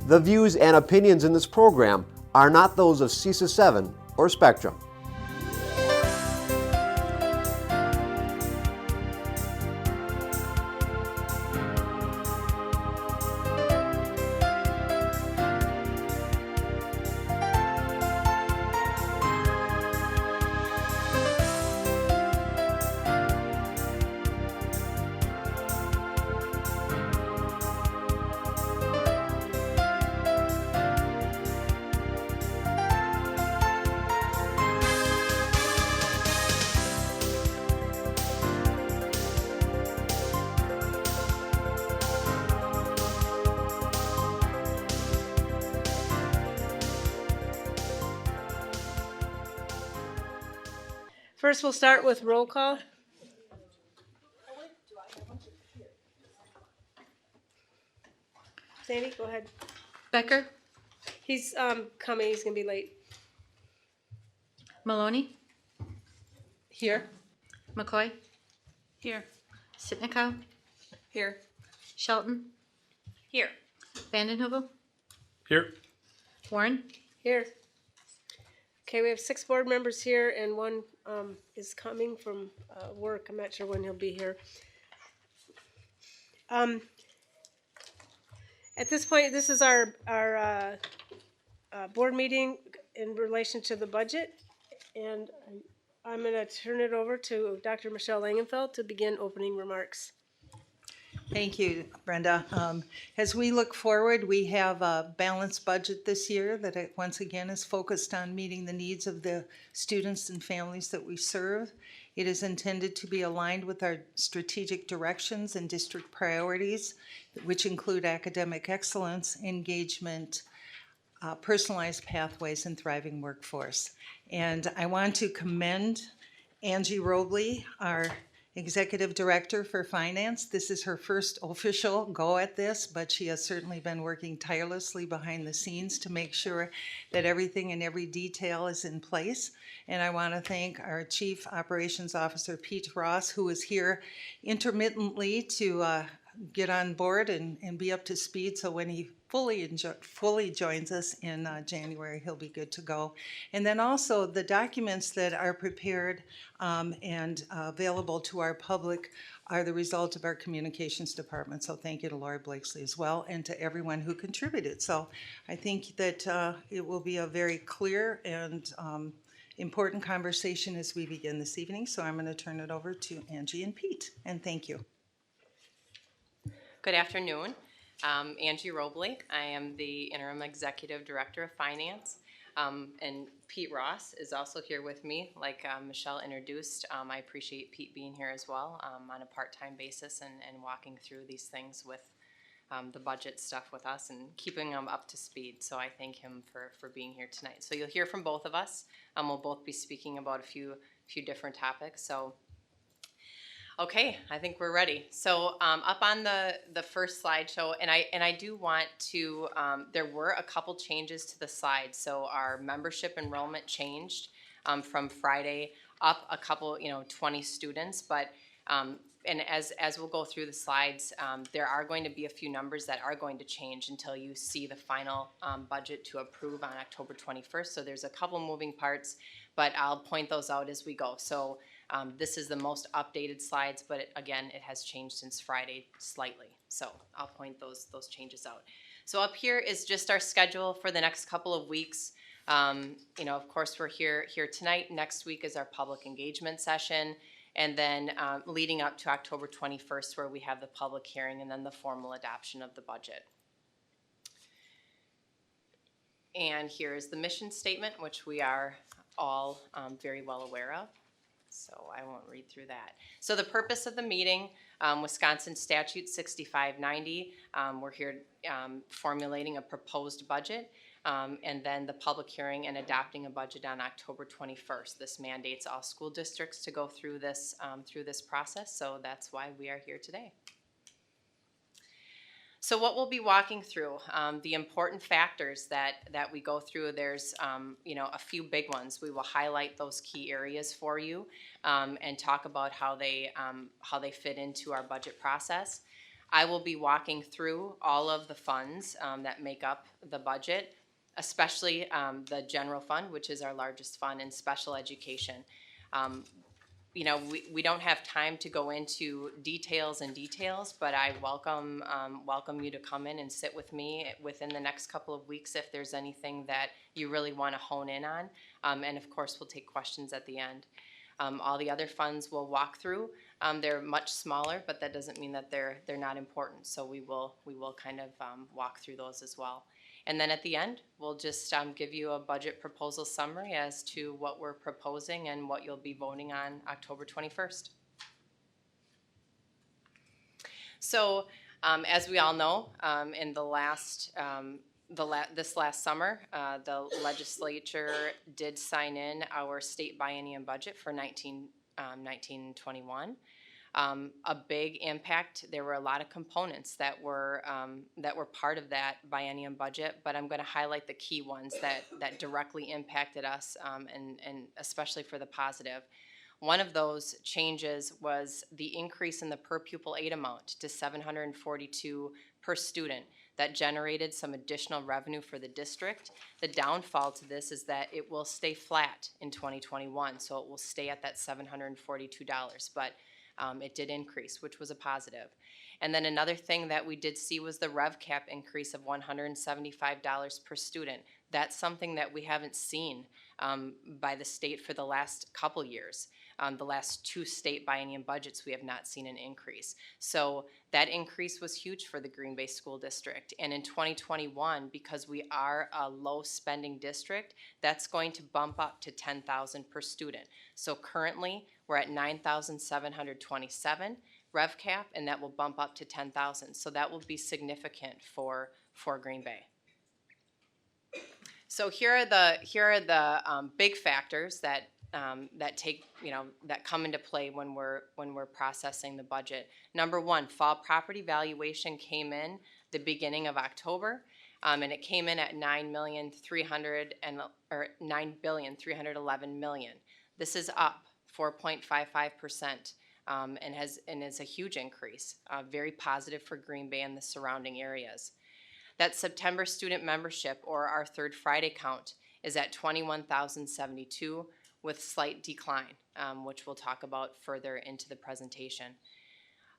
The views and opinions in this program are not those of CISA 7 or Spectrum. First, we'll start with roll call. Sandy, go ahead. Becker, He's coming. He's gonna be late. Maloney, Here. McCoy, Here. Sitnikow, Here. Shelton, Here. Vandenheuvel, Here. Warren, Here. Okay, we have 6 board members here, and one is coming from work. I'm not sure when he'll be here. At this point, this is our board meeting in relation to the budget, and I'm going to turn it over to Dr. Michelle Langenfeld to begin opening remarks. Thank you, Brenda. As we look forward, we have a balanced budget this year that once again is focused on meeting the needs of the students and families that we serve. It is intended to be aligned with our strategic directions and district priorities, which include academic excellence, engagement, personalized pathways, and thriving workforce. And I want to commend Angie Robley, our Executive Director for Finance. This is her first official go at this, but she has certainly been working tirelessly behind the scenes to make sure that everything and every detail is in place. And I want to thank our Chief Operations Officer, Pete Ross, who is here intermittently to get on board and be up to speed, so when he fully joins us in January, he'll be good to go. And then also the documents that are prepared and available to our public are the result of our communications department. So thank you to Laura Blakesley as well, and to everyone who contributed. So I think that it will be a very clear and important conversation as we begin this evening. So I'm going to turn it over to Angie and Pete, and thank you. Good afternoon. Angie Robley. I am the Interim Executive Director of Finance. And Pete Ross is also here with me, like Michelle introduced. I appreciate Pete being here as well on a part-time basis and walking through these things with the budget stuff with us and keeping them up to speed. So I thank him for being here tonight. So you'll hear from both of us. We'll both be speaking about a few different topics. So okay, I think we're ready. So up on the first slideshow, and I do want to, there were a couple changes to the slides. So our membership enrollment changed from Friday up a couple, 20 students. But, and as we'll go through the slides, there are going to be a few numbers that are going to change until you see the final budget to approve on October 21st. So there's a couple moving parts, but I'll point those out as we go. So this is the most updated slides, but it has changed since Friday slightly. So I'll point those changes out. So up here is just our schedule for the next couple of weeks. Of course, we're here tonight. Next week is our public engagement session. And then leading up to October 21st, where we have the public hearing and then the formal adoption of the budget. And here is the mission statement, which we are all very well aware of. So I won't read through that. So the purpose of the meeting, Wisconsin Statute 6590, we're here formulating a proposed budget, and then the public hearing and adopting a budget on October 21st. This mandates all school districts to go through this process, so that's why we are here today. So what we'll be walking through, the important factors that we go through, there's a few big ones. We will highlight those key areas for you and talk about how they fit into our budget process. I will be walking through all of the funds that make up the budget, especially the general fund, which is our largest fund, and special education. You know, we don't have time to go into details, but I welcome you to come in and sit with me within the next couple of weeks if there's anything that you really want to hone in on. And of course, we'll take questions at the end. All the other funds we'll walk through. They're much smaller, but that doesn't mean that they're not important. So we will kind of walk through those as well. And then at the end, we'll just give you a budget proposal summary as to what we're proposing and what you'll be voting on October 21st. So as we all know, in the last this last summer, the legislature did sign in our state biennium budget for 1921. A big impact. There were a lot of components that were part of that biennium budget, but I'm going to highlight the key ones that directly impacted us, and especially for the positive. One of those changes was the increase in the per pupil aid amount to $742 per student. That generated some additional revenue for the district. The downfall to this is that it will stay flat in 2021, so it will stay at that $742, but it did increase, which was a positive. And then another thing that we did see was the rev cap increase of $175 per student. That's something that we haven't seen by the state for the last couple years. The last two state biennium budgets, we have not seen an increase. So that increase was huge for the Green Bay School District. And in 2021, because we are a low spending district, that's going to bump up to $10,000 per student. So currently, we're at $9,727 rev cap, and that will bump up to $10,000. So that will be significant for Green Bay. So here are the big factors that come into play when we're processing the budget. Number one, fall property valuation came in the beginning of October, and it came in at $9,311,000,000. This is up 4.55%, and is a huge increase, very positive for Green Bay and the surrounding areas. That September student membership, or our third Friday count, is at 21,072 with slight decline, which we'll talk about further into the presentation.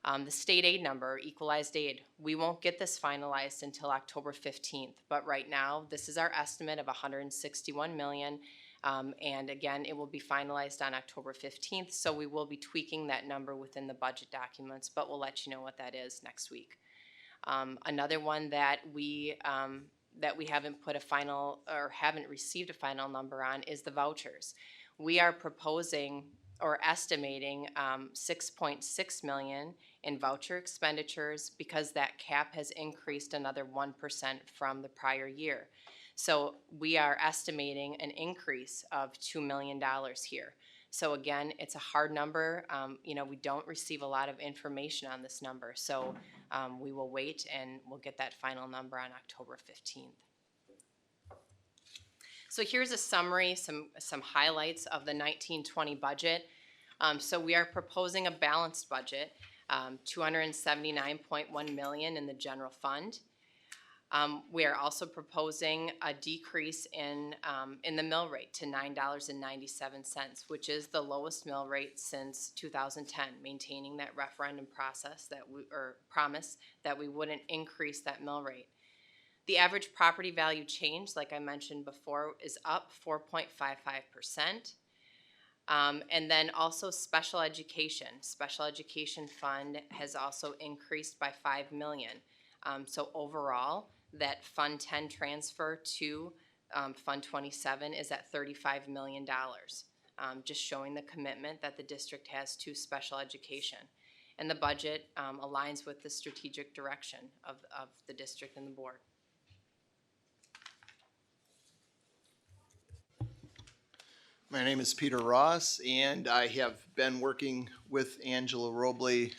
The state aid number, equalized aid, we won't get this finalized until October 15th, but right now this is our estimate of $161 million, and again, it will be finalized on October 15th, so we will be tweaking that number within the budget documents, but we'll let you know what that is next week. Another one that we haven't put a final, or haven't received a final number on, is the vouchers. We are proposing or estimating $6.6 million in voucher expenditures because that cap has increased another 1% from the prior year. So we are estimating an increase of $2 million here. So again, it's a hard number. We don't receive a lot of information on this number. So we will wait and we'll get that final number on October 15th. So here's a summary, some highlights of the 1920 budget. So we are proposing a balanced budget, $279.1 million in the general fund. We are also proposing a decrease in the mill rate to $9.97, which is the lowest mill rate since 2010, maintaining that referendum process promise that we wouldn't increase that mill rate. The average property value change, like I mentioned before, is up 4.55%. And then also special education. Special education fund has also increased by $5 million. So overall, that Fund 10 transfer to Fund 27 is at $35 million, just showing the commitment that the district has to special education. And the budget aligns with the strategic direction of the district and the board. My name is Peter Ross, and I have been working with Angela Robley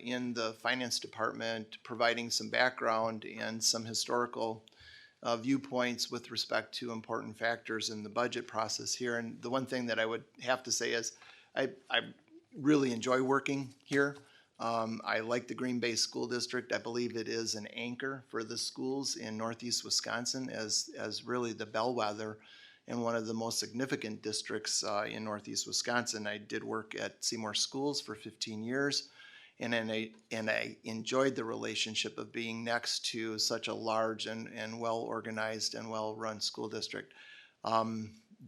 in the finance department, providing some background and some historical viewpoints with respect to important factors in the budget process here. And the one thing that I would have to say is I really enjoy working here. I like the Green Bay School District. I believe it is an anchor for the schools in Northeast Wisconsin as really the bellwether and one of the most significant districts in Northeast Wisconsin. I did work at Seymour Schools for 15 years, and I enjoyed the relationship of being next to such a large and well-organized and well-run school district.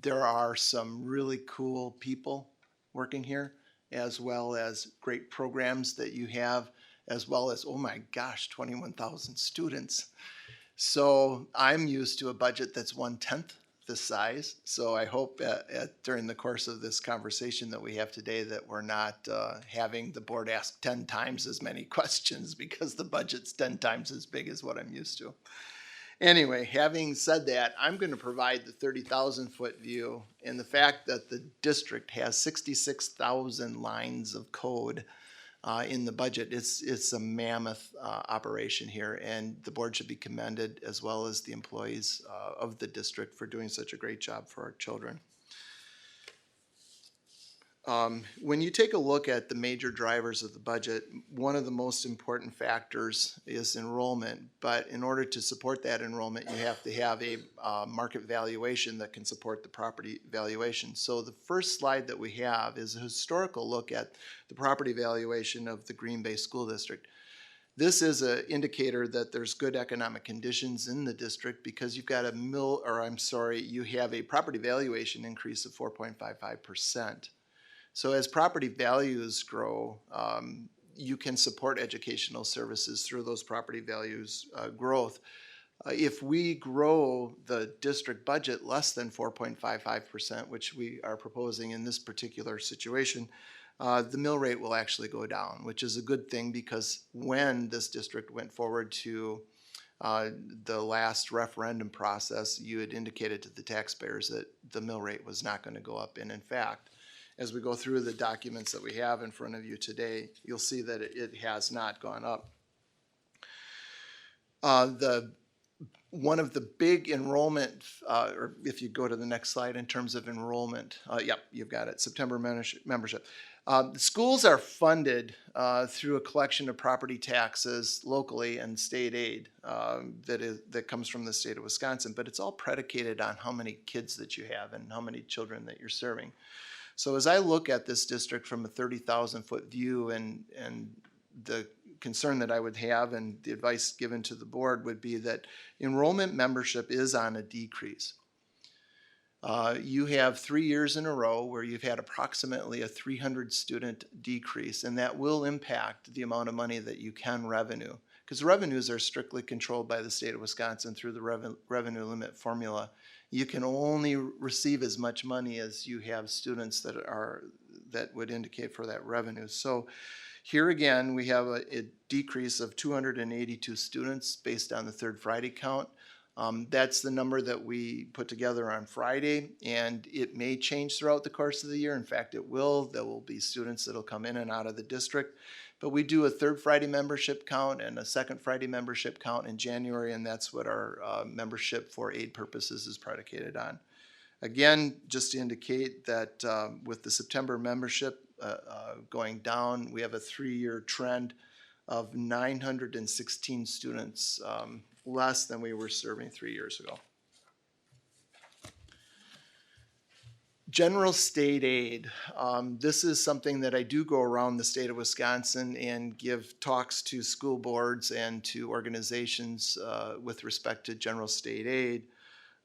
There are some really cool people working here, as well as great programs that you have, as well as, oh my gosh, 21,000 students. So I'm used to a budget that's 1/10 this size. So I hope during the course of this conversation that we have today that we're not having the board ask 10 times as many questions, because the budget's 10 times as big as what I'm used to. Anyway, having said that, I'm going to provide the 30,000 foot view, and the fact that the district has 66,000 lines of code in the budget. It's a mammoth operation here, and the board should be commended, as well as the employees of the district, for doing such a great job for our children. When you take a look at the major drivers of the budget, one of the most important factors is enrollment. But in order to support that enrollment, you have to have a market valuation that can support the property valuation. So the first slide that we have is a historical look at the property valuation of the Green Bay School District. This is an indicator that there's good economic conditions in the district, because you've got you have a property valuation increase of 4.55%. So as property values grow, you can support educational services through those property values growth. If we grow the district budget less than 4.55%, which we are proposing in this particular situation, the mill rate will actually go down, which is a good thing, because when this district went forward to the last referendum process, you had indicated to the taxpayers that the mill rate was not going to go up. And in fact, as we go through the documents that we have in front of you today, you'll see that it has not gone up. One of the big enrollment, or if you go to the next slide in terms of enrollment, yep, you've got it, September membership. The schools are funded through a collection of property taxes locally and state aid that comes from the state of Wisconsin, but it's all predicated on how many kids that you have and how many children that you're serving. So as I look at this district from a 30,000 foot view, and the concern that I would have and the advice given to the board would be that enrollment membership is on a decrease. You have 3 years in a row where you've had approximately a 300 student decrease, and that will impact the amount of money that you can revenue, because revenues are strictly controlled by the state of Wisconsin through the revenue limit formula. You can only receive as much money as you have students that would indicate for that revenue. So here again, we have a decrease of 282 students based on the third Friday count. That's the number that we put together on Friday, and it may change throughout the course of the year. In fact, it will. There will be students that will come in and out of the district. But we do a third Friday membership count and a second Friday membership count in January, and that's what our membership for aid purposes is predicated on. Again, just to indicate that with the September membership going down, we have a 3-year trend of 916 students less than we were serving 3 years ago. General state aid. This is something that I do go around the state of Wisconsin and give talks to school boards and to organizations with respect to general state aid.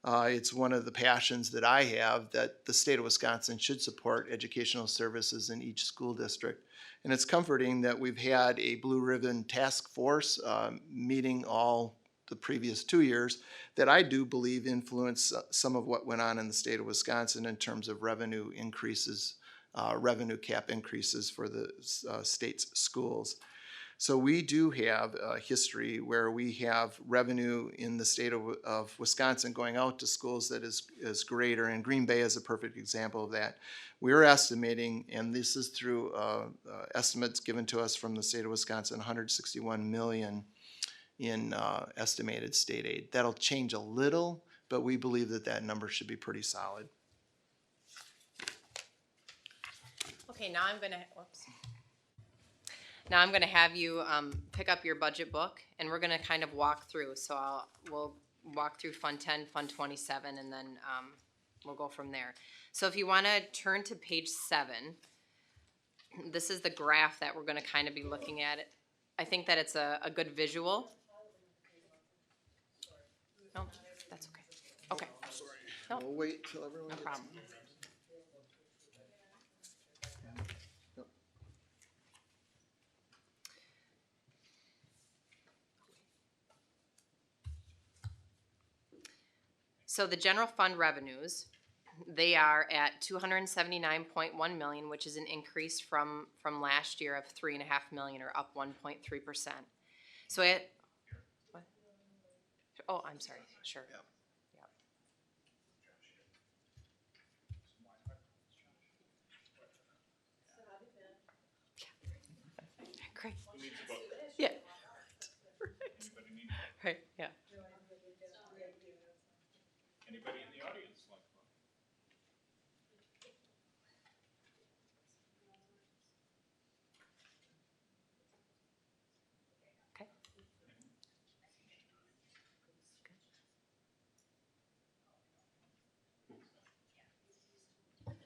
It's one of the passions that I have, that the state of Wisconsin should support educational services in each school district. And it's comforting that we've had a Blue Ribbon Task Force meeting all the previous 2 years that I do believe influenced some of what went on in the state of Wisconsin in terms of revenue increases, revenue cap increases for the state's schools. So we do have a history where we have revenue in the state of Wisconsin going out to schools that is greater, and Green Bay is a perfect example of that. We're estimating, and this is through estimates given to us from the state of Wisconsin, 161 million in estimated state aid. That'll change a little, but we believe that that number should be pretty solid. Okay, now I'm gonna, whoops. Now I'm gonna have you pick up your budget book, and we're gonna kind of walk through. So we'll walk through Fund 10, Fund 27, and then we'll go from there. So if you wanna turn to page 7, this is the graph that we're gonna kind of be looking at. I think that it's a good visual. No, that's okay. Okay. No. We'll wait till everyone No gets. problem. So the general fund revenues, they are at 279.1 million, which is an increase from last year of 3.5 million, or up 1.3%. So it, what? Oh, I'm sorry, sure. Yep. Great. Yeah. Right, yeah. Anybody in the audience like one? Okay.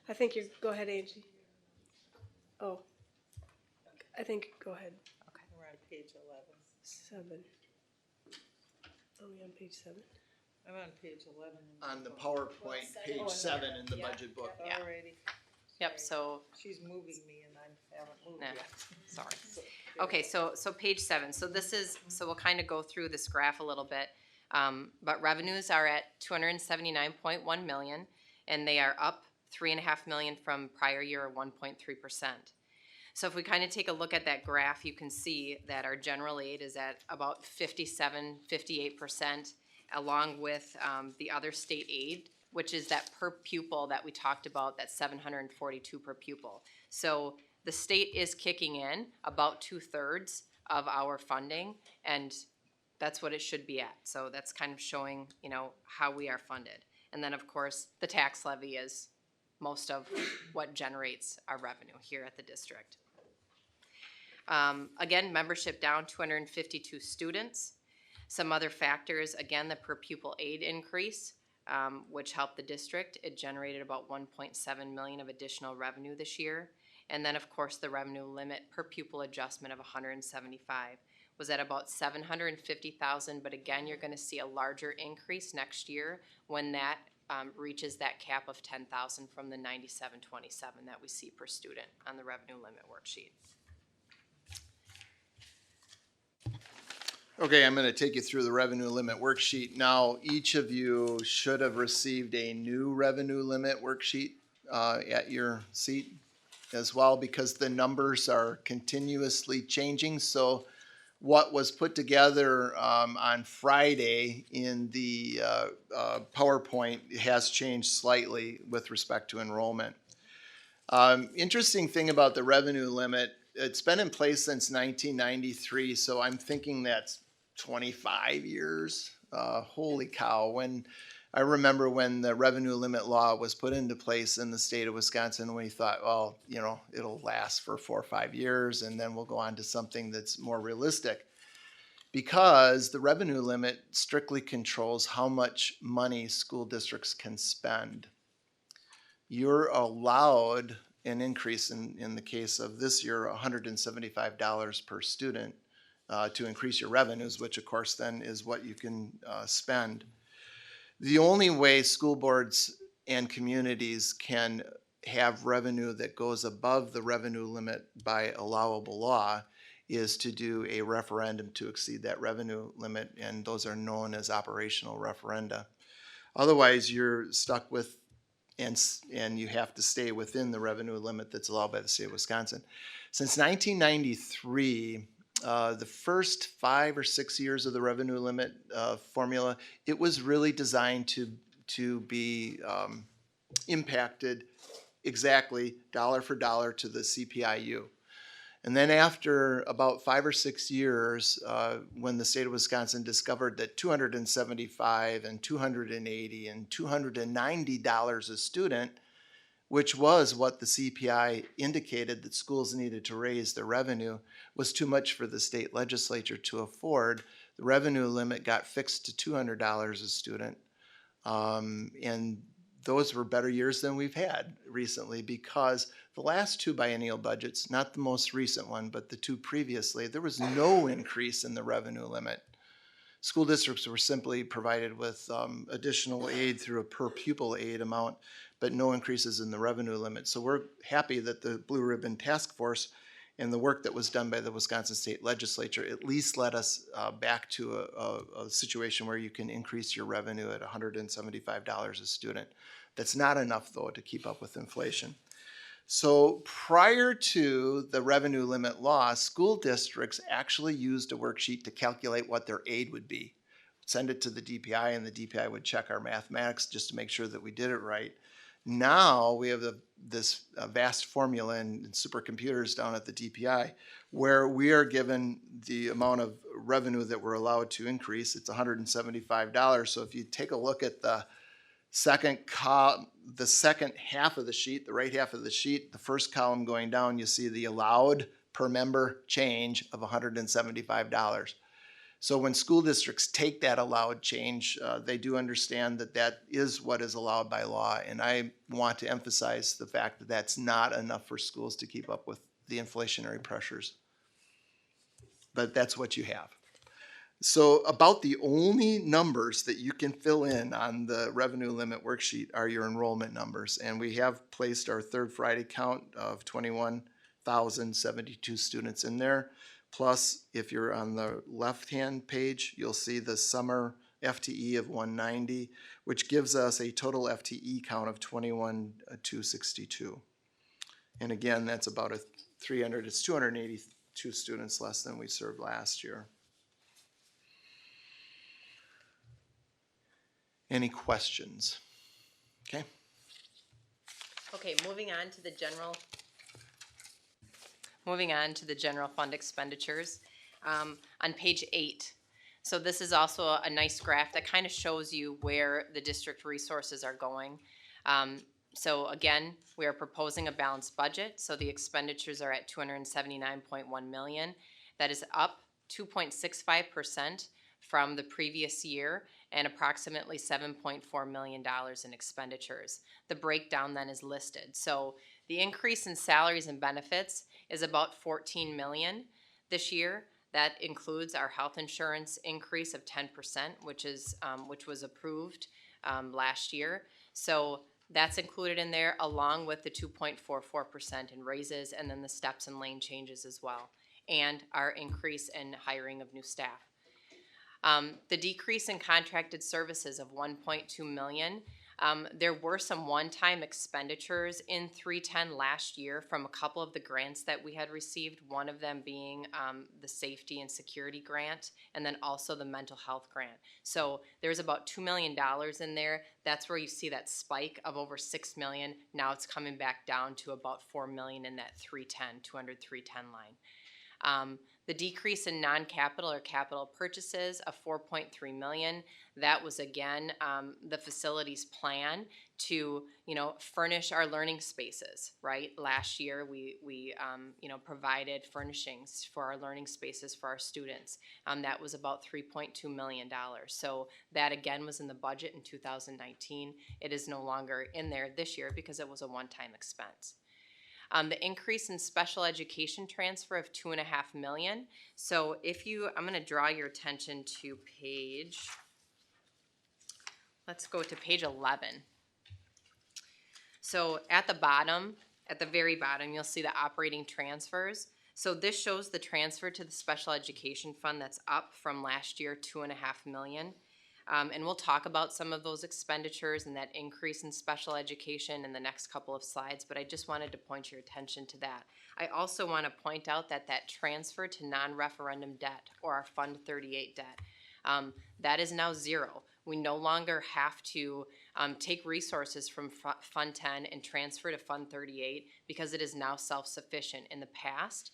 I think you're, go ahead, Angie. Oh, I think, go ahead. We're on page 11. 7. Are we on page 7? I'm on page 11. On the PowerPoint, page 7 in the budget book. Yeah. Alrighty. Yep, so, She's moving me and I haven't moved nah, yet. sorry. Okay, so page 7, so this is, so we'll kind of go through this graph a little bit. But revenues are at 279.1 million, and they are up 3.5 million from prior year, or 1.3%. So if we kind of take a look at that graph, you can see that our general aid is at about 57, 58%, along with the other state aid, which is that per pupil that we talked about, that 742 per pupil. So the state is kicking in about 2/3 of our funding, and that's what it should be at. So that's kind of showing, you know, how we are funded. And then, of course, the tax levy is most of what generates our revenue here at the district. Again, membership down 252 students. Some other factors, again, the per pupil aid increase, which helped the district. It generated about 1.7 million of additional revenue this year. And then, of course, the revenue limit per pupil adjustment of 175 was at about 750,000. But again, you're going to see a larger increase next year when that reaches that cap of 10,000 from the 9727 that we see per student on the revenue limit worksheet. Okay, I'm going to take you through the revenue limit worksheet. Now, each of you should have received a new revenue limit worksheet at your seat as well, because the numbers are continuously changing. So what was put together on Friday in the PowerPoint has changed slightly with respect to enrollment. Interesting thing about the revenue limit, it's been in place since 1993, so I'm thinking that's 25 years. Holy cow. I remember when the revenue limit law was put into place in the state of Wisconsin, we thought, well, you know, it'll last for 4 or 5 years and then we'll go on to something that's more realistic. Because the revenue limit strictly controls how much money school districts can spend. You're allowed an increase in the case of this year, $175 per student to increase your revenues, which of course then is what you can spend. The only way school boards and communities can have revenue that goes above the revenue limit by allowable law is to do a referendum to exceed that revenue limit, and those are known as operational referenda. Otherwise, you're stuck with and you have to stay within the revenue limit that's allowed by the state of Wisconsin. Since 1993, the first 5 or 6 years of the revenue limit formula, it was really designed to be impacted exactly dollar for dollar to the CPIU. And then after about 5 or 6 years, when the state of Wisconsin discovered that $275 and $280 and $290 a student which was what the CPI indicated that schools needed to raise their revenue, was too much for the state legislature to afford. The revenue limit got fixed to $200 a student. And those were better years than we've had recently, because the last two biennial budgets, not the most recent one, but the two previously, there was no increase in the revenue limit. School districts were simply provided with additional aid through a per pupil aid amount, but no increases in the revenue limit. So we're happy that the Blue Ribbon Task Force and the work that was done by the Wisconsin State Legislature at least led us back to a situation where you can increase your revenue at $175 a student. That's not enough, though, to keep up with inflation. So prior to the revenue limit law, school districts actually used a worksheet to calculate what their aid would be. Send it to the DPI, and the DPI would check our mathematics just to make sure that we did it right. Now we have this vast formula and supercomputers down at the DPI where we are given the amount of revenue that we're allowed to increase. It's $175. So if you take a look at the second half of the sheet, the right half of the sheet, the first column going down, you see the allowed per member change of $175. So when school districts take that allowed change, they do understand that that is what is allowed by law. And I want to emphasize the fact that that's not enough for schools to keep up with the inflationary pressures. But that's what you have. So about the only numbers that you can fill in on the revenue limit worksheet are your enrollment numbers. And we have placed our third Friday count of 21,072 students in there. Plus, if you're on the left-hand page, you'll see the summer FTE of 190, which gives us a total FTE count of 21,262. And again, that's about it's 282 students less than we served last year. Any questions? Okay. Okay, moving on to the general fund expenditures on page 8. So this is also a nice graph that kind of shows you where the district resources are going. So again, we are proposing a balanced budget. So the expenditures are at $279.1 million. That is up 2.65% from the previous year, and approximately $7.4 million in expenditures. The breakdown then is listed. So the increase in salaries and benefits is about $14 million this year. That includes our health insurance increase of 10%, which was approved last year. So that's included in there, along with the 2.44% in raises, and then the steps and lane changes as well, and our increase in hiring of new staff. The decrease in contracted services of $1.2 million, there were some one-time expenditures in 310 last year from a couple of the grants that we had received, one of them being the safety and security grant, and then also the mental health grant. So there's about $2 million in there. That's where you see that spike of over $6 million. Now it's coming back down to about $4 million in that 310 line. The decrease in non-capital or capital purchases of $4.3 million, that was again the facilities plan to furnish our learning spaces. Right, last year we provided furnishings for our learning spaces for our students. That was about $3.2 million. So that again was in the budget in 2019. It is no longer in there this year because it was a one-time expense. The increase in special education transfer of $2.5 million. So I'm going to draw your attention to let's go to page 11. So at the very bottom, you'll see the operating transfers. So this shows the transfer to the special education fund that's up from last year, $2.5 million. And we'll talk about some of those expenditures and that increase in special education in the next couple of slides, but I just wanted to point your attention to that. I also want to point out that transfer to non-referendum debt, or our Fund 38 debt, that is now zero. We no longer have to take resources from Fund 10 and transfer to Fund 38 because it is now self-sufficient. In the past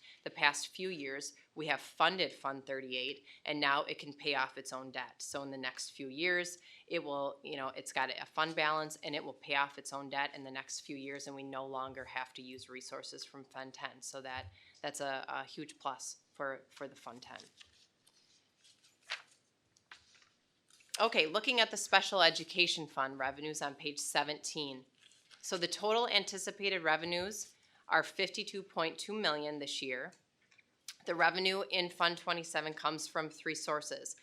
few years, we have funded Fund 38 and now it can pay off its own debt. So in the next few years, it will, it's got a fund balance and it will pay off its own debt in the next few years, and we no longer have to use resources from Fund 10. So that's a huge plus for the Fund 10. Okay, looking at the Special Education Fund revenues on page 17. So the total anticipated revenues are $52.2 million this year. The revenue in Fund 27 comes from three sources.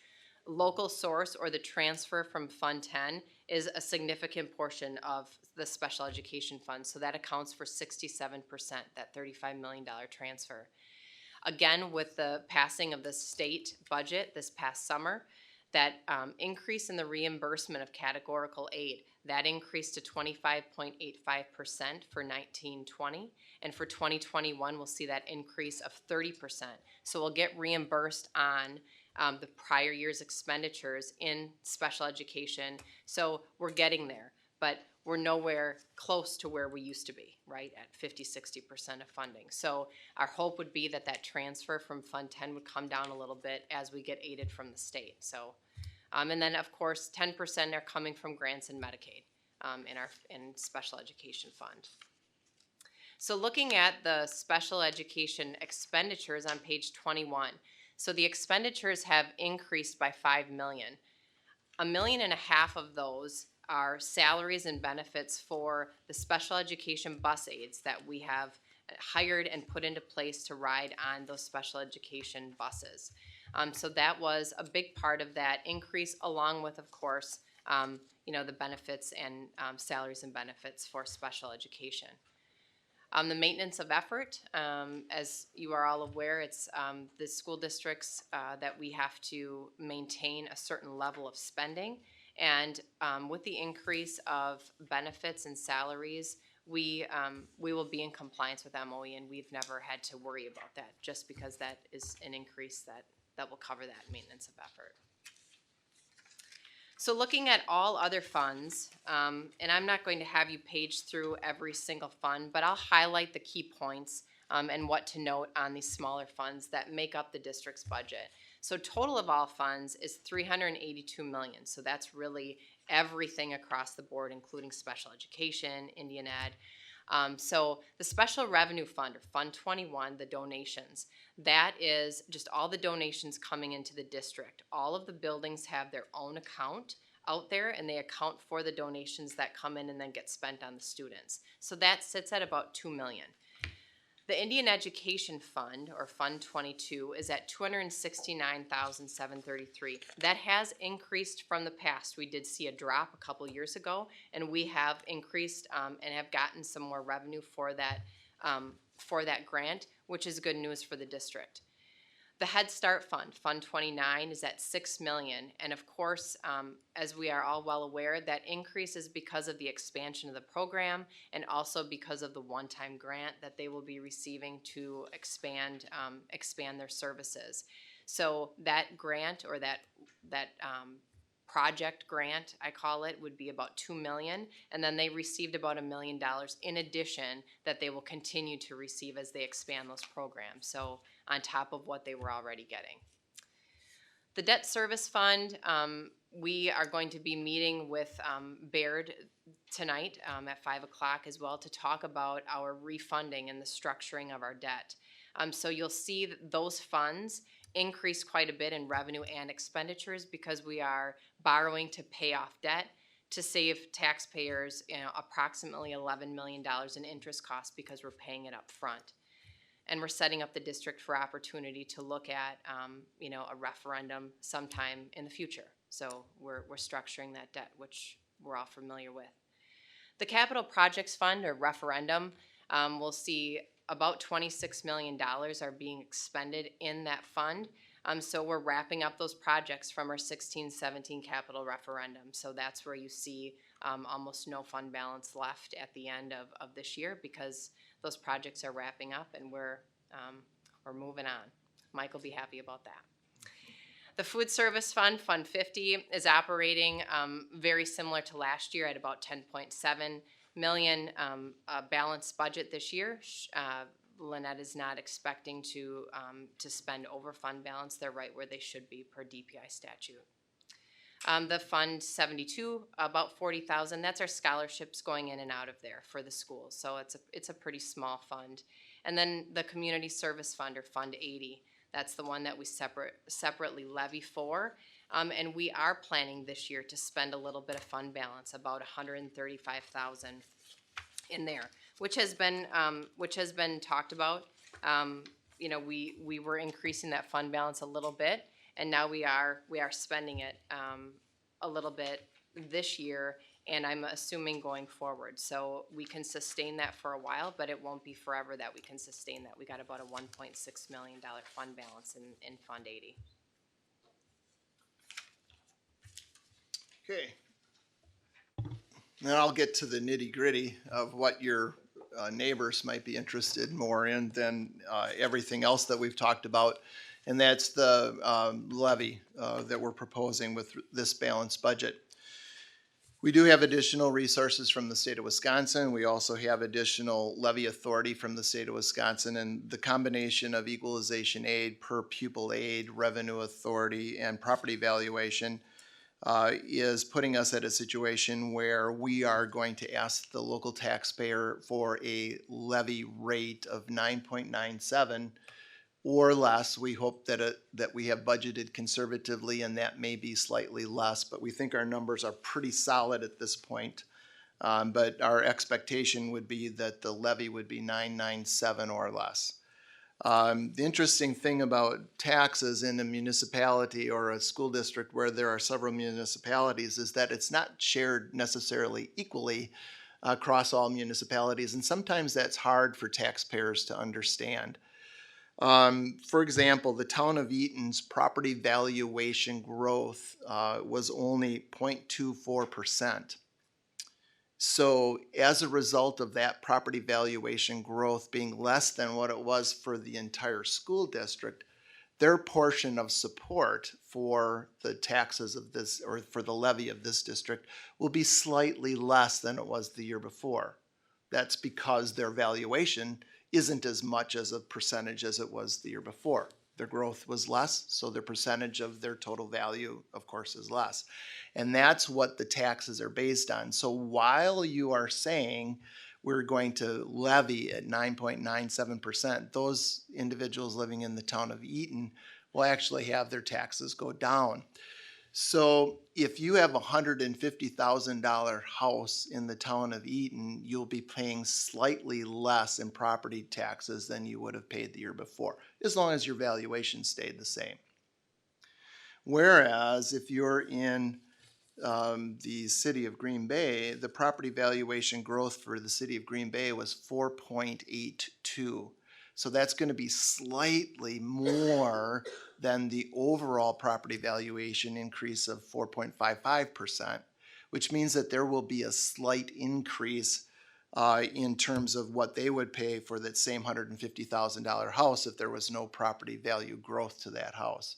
Local source, or the transfer from Fund 10, is a significant portion of the Special Education Fund, so that accounts for 67%, that $35 million transfer. Again, with the passing of the state budget this past summer, that increase in the reimbursement of categorical aid, that increased to 25.85% for 1920, and for 2021 we'll see that increase of 30%. So we'll get reimbursed on the prior year's expenditures in special education. So we're getting there, but we're nowhere close to where we used to be, right, at 50-60% of funding. So our hope would be that that transfer from Fund 10 would come down a little bit as we get aided from the state. So, and then of course 10% are coming from grants and Medicaid in Special Education Fund. So looking at the special education expenditures on page 21, so the expenditures have increased by $5 million. $1.5 million of those are salaries and benefits for the special education bus aides that we have hired and put into place to ride on those special education buses. So that was a big part of that increase, along with, of course, the benefits and salaries and benefits for special education. The maintenance of effort, as you are all aware, it's the school districts that we have to maintain a certain level of spending. And with the increase of benefits and salaries, we will be in compliance with MOE, and we've never had to worry about that, just because that is an increase that will cover that maintenance of effort. So looking at all other funds, and I'm not going to have you page through every single fund, but I'll highlight the key points and what to note on these smaller funds that make up the district's budget. So total of all funds is $382 million. So that's really everything across the board, including special education, Indian Ed. So the Special Revenue Fund, or Fund 21, the donations, that is just all the donations coming into the district. All of the buildings have their own account out there, and they account for the donations that come in and then get spent on the students. So that sits at about $2 million. The Indian Education Fund, or Fund 22, is at $269,733. That has increased from the past. We did see a drop a couple years ago, and we have increased and have gotten some more revenue for that grant, which is good news for the district. The Head Start Fund, Fund 29, is at $6 million, and of course, as we are all well aware, that increase is because of the expansion of the program and also because of the one-time grant that they will be receiving to expand their services. So that grant, or that project grant, I call it, would be about $2 million, and then they received about $1 million in addition that they will continue to receive as they expand those programs, so on top of what they were already getting. The Debt Service Fund, we are going to be meeting with Baird tonight at 5 o'clock as well to talk about our refunding and the structuring of our debt. So you'll see that those funds increase quite a bit in revenue and expenditures because we are borrowing to pay off debt to save taxpayers approximately $11 million in interest costs because we're paying it up front. And we're setting up the district for opportunity to look at a referendum sometime in the future. So we're structuring that debt, which we're all familiar with. The Capital Projects Fund, or referendum, we'll see about $26 million are being expended in that fund. So we're wrapping up those projects from our 16-17 capital referendum. So that's where you see almost no fund balance left at the end of this year because those projects are wrapping up and we're moving on. Mike will be happy about that. The food service fund, Fund 50, is operating very similar to last year at about 10.7 million balanced budget this year. Lynette is not expecting to spend over fund balance. They're right where they should be per DPI statute. The Fund 72, about 40,000. That's our scholarships going in and out of there for the schools. So it's a pretty small fund. And then the Community Service Fund, or Fund 80. That's the one that we separately levy for. And we are planning this year to spend a little bit of fund balance, about 135,000 in there, which has been talked about. We were increasing that fund balance a little bit, and now we are spending it a little bit this year, and I'm assuming going forward. So we can sustain that for a while, but it won't be forever that we can sustain that. We got about a $1.6 million fund balance in Fund 80. Okay. Then I'll get to the nitty gritty of what your neighbors might be interested more in than everything else that we've talked about. And that's the levy that we're proposing with this balanced budget. We do have additional resources from the state of Wisconsin. We also have additional levy authority from the state of Wisconsin, and the combination of equalization aid, per pupil aid, revenue authority, and property valuation is putting us at a situation where we are going to ask the local taxpayer for a levy rate of 9.97 or less. We hope that we have budgeted conservatively, and that may be slightly less, but we think our numbers are pretty solid at this point. But our expectation would be that the levy would be 997 or less. The interesting thing about taxes in a municipality or a school district where there are several municipalities is that it's not shared necessarily equally across all municipalities, and sometimes that's hard for taxpayers to understand. For example, the town of Eaton's property valuation growth was only 0.24%. So as a result of that property valuation growth being less than what it was for the entire school district, their portion of support for the taxes of this, or for the levy of this district, will be slightly less than it was the year before. That's because their valuation isn't as much as a percentage as it was the year before. Their growth was less, so their percentage of their total value, of course, is less. And that's what the taxes are based on. So while you are saying we're going to levy at 9.97%, those individuals living in the town of Eaton will actually have their taxes go down. So if you have a $150,000 house in the town of Eaton, you'll be paying slightly less in property taxes than you would have paid the year before, as long as your valuation stayed the same. Whereas if you're in the city of Green Bay, the property valuation growth for the city of Green Bay was 4.82. So that's going to be slightly more than the overall property valuation increase of 4.55%, which means that there will be a slight increase in terms of what they would pay for that same $150,000 house if there was no property value growth to that house.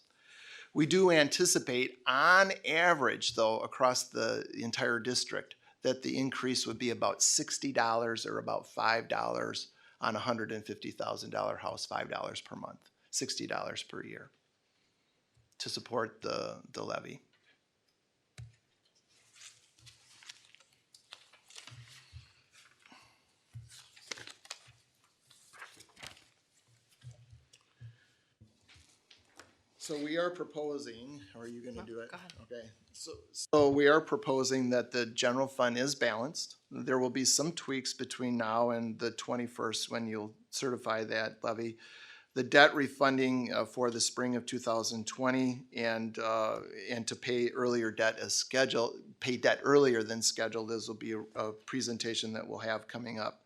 We do anticipate, on average, though, across the entire district, that the increase would be about $60 or about $5 on a $150,000 house, $5 per month, $60 per year to support the levy. So we are proposing, or are you going to do it? Go ahead. Okay. So we are proposing that the general fund is balanced. There will be some tweaks between now and the 21st when you'll certify that levy. The debt refunding for the spring of 2020 and to pay earlier debt as scheduled, pay debt earlier than scheduled. This will be a presentation that we'll have coming up.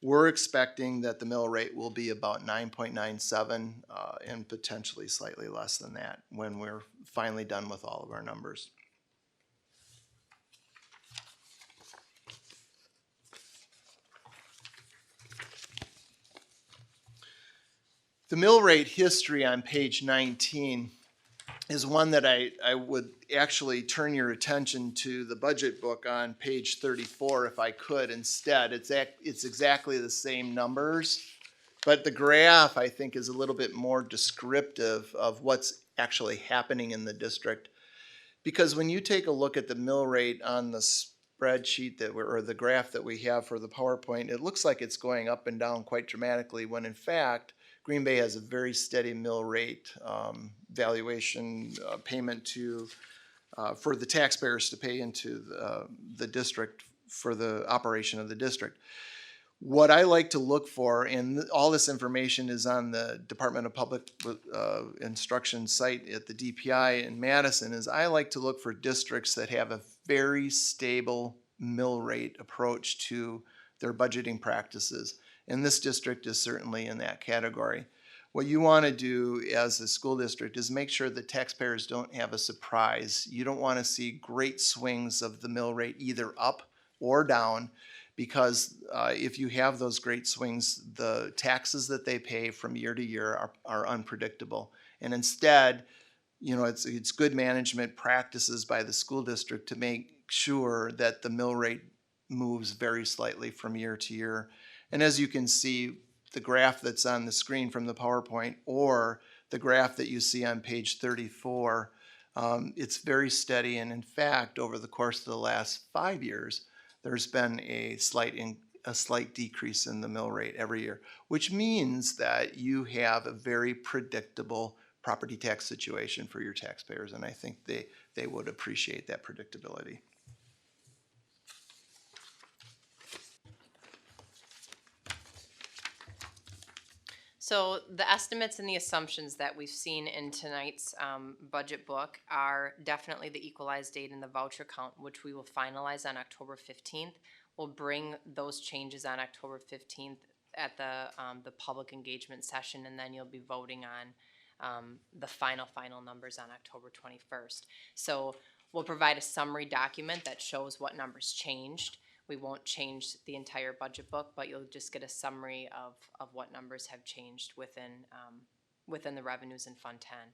We're expecting that the mill rate will be about 9.97 and potentially slightly less than that when we're finally done with all of our numbers. The mill rate history on page 19 is one that I would actually turn your attention to the budget book on page 34 if I could instead. It's exactly the same numbers, but the graph I think is a little bit more descriptive of what's actually happening in the district. Because when you take a look at the mill rate on the spreadsheet or the graph that we have for the PowerPoint, it looks like it's going up and down quite dramatically when in fact Green Bay has a very steady mill rate valuation payment to for the taxpayers to pay into the district for the operation of the district. What I like to look for, and all this information is on the Department of Public Instruction site at the DPI in Madison, is I like to look for districts that have a very stable mill rate approach to their budgeting practices. And this district is certainly in that category. What you want to do as a school district is make sure that taxpayers don't have a surprise. You don't want to see great swings of the mill rate either up or down, because if you have those great swings, the taxes that they pay from year to year are unpredictable. And instead, you know, it's good management practices by the school district to make sure that the mill rate moves very slightly from year to year. And as you can see, the graph that's on the screen from the PowerPoint or the graph that you see on page 34, it's very steady. And in fact, over the course of the last 5 years, there's been a slight decrease in the mill rate every year, which means that you have a very predictable property tax situation for your taxpayers, and I think they would appreciate that predictability. So the estimates and the assumptions that we've seen in tonight's budget book are definitely the equalized date and the voucher count, which we will finalize on October 15th. We'll bring those changes on October 15th at the public engagement session, and then you'll be voting on the final numbers on October 21st. So we'll provide a summary document that shows what numbers changed. We won't change the entire budget book, but you'll just get a summary of what numbers have changed within the revenues in Fund 10.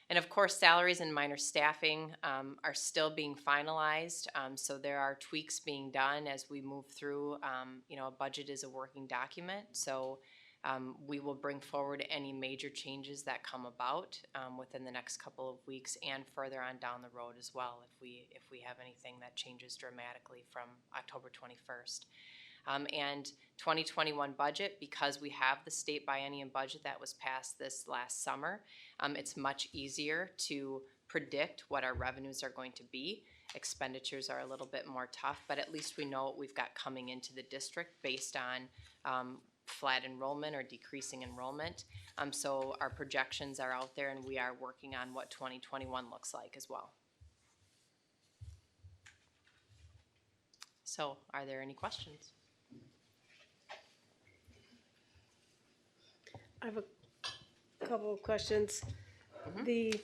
And of course, salaries and minor staffing are still being finalized, so there are tweaks being done as we move through. A budget is a working document, so we will bring forward any major changes that come about within the next couple of weeks and further on down the road as well if we have anything that changes dramatically from October 21st. And 2021 budget, because we have the state biennium budget that was passed this last summer, it's much easier to predict what our revenues are going to be. Expenditures are a little bit more tough, but at least we know what we've got coming into the district based on flat enrollment or decreasing enrollment. So our projections are out there, and we are working on what 2021 looks like as well. So are there any questions? I have a couple of questions. The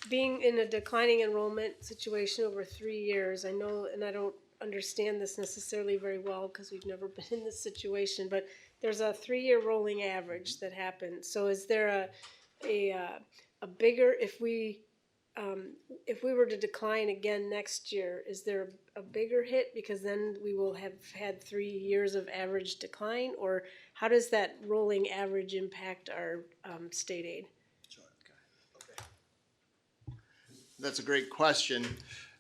being in a declining enrollment situation over 3 years, I know, and I don't understand this necessarily very well because we've never been in this situation, but there's a 3-year rolling average that happens. So is there a bigger, if we were to decline again next year, is there a bigger hit because then we will have had 3 years of average decline, or how does that rolling average impact our state aid? That's a great question.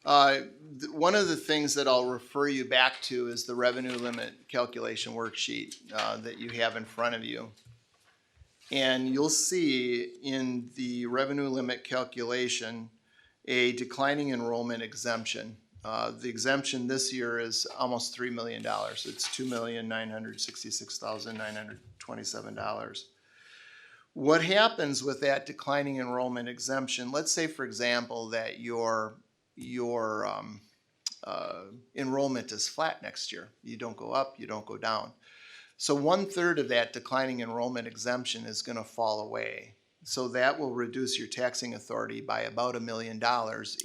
One of the things that I'll refer you back to is the revenue limit calculation worksheet that you have in front of you. And you'll see in the revenue limit calculation a declining enrollment exemption. The exemption this year is almost $3 million. It's $2,966,927. What happens with that declining enrollment exemption, let's say, for example, that your enrollment is flat next year. You don't go up, you don't go down. So 1/3 of that declining enrollment exemption is going to fall away. So that will reduce your taxing authority by about $1 million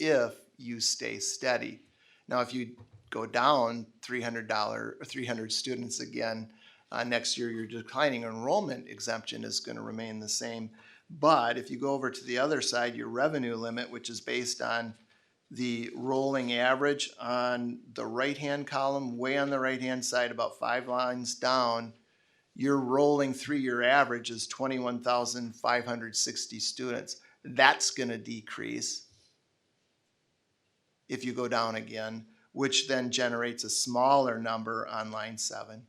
if you stay steady. Now, if you go down $300 students again next year, your declining enrollment exemption is going to remain the same. But if you go over to the other side, your revenue limit, which is based on the rolling average on the right-hand column, way on the right-hand side, about 5 lines down, your rolling 3-year average is 21,560 students. That's going to decrease if you go down again, which then generates a smaller number on line 7.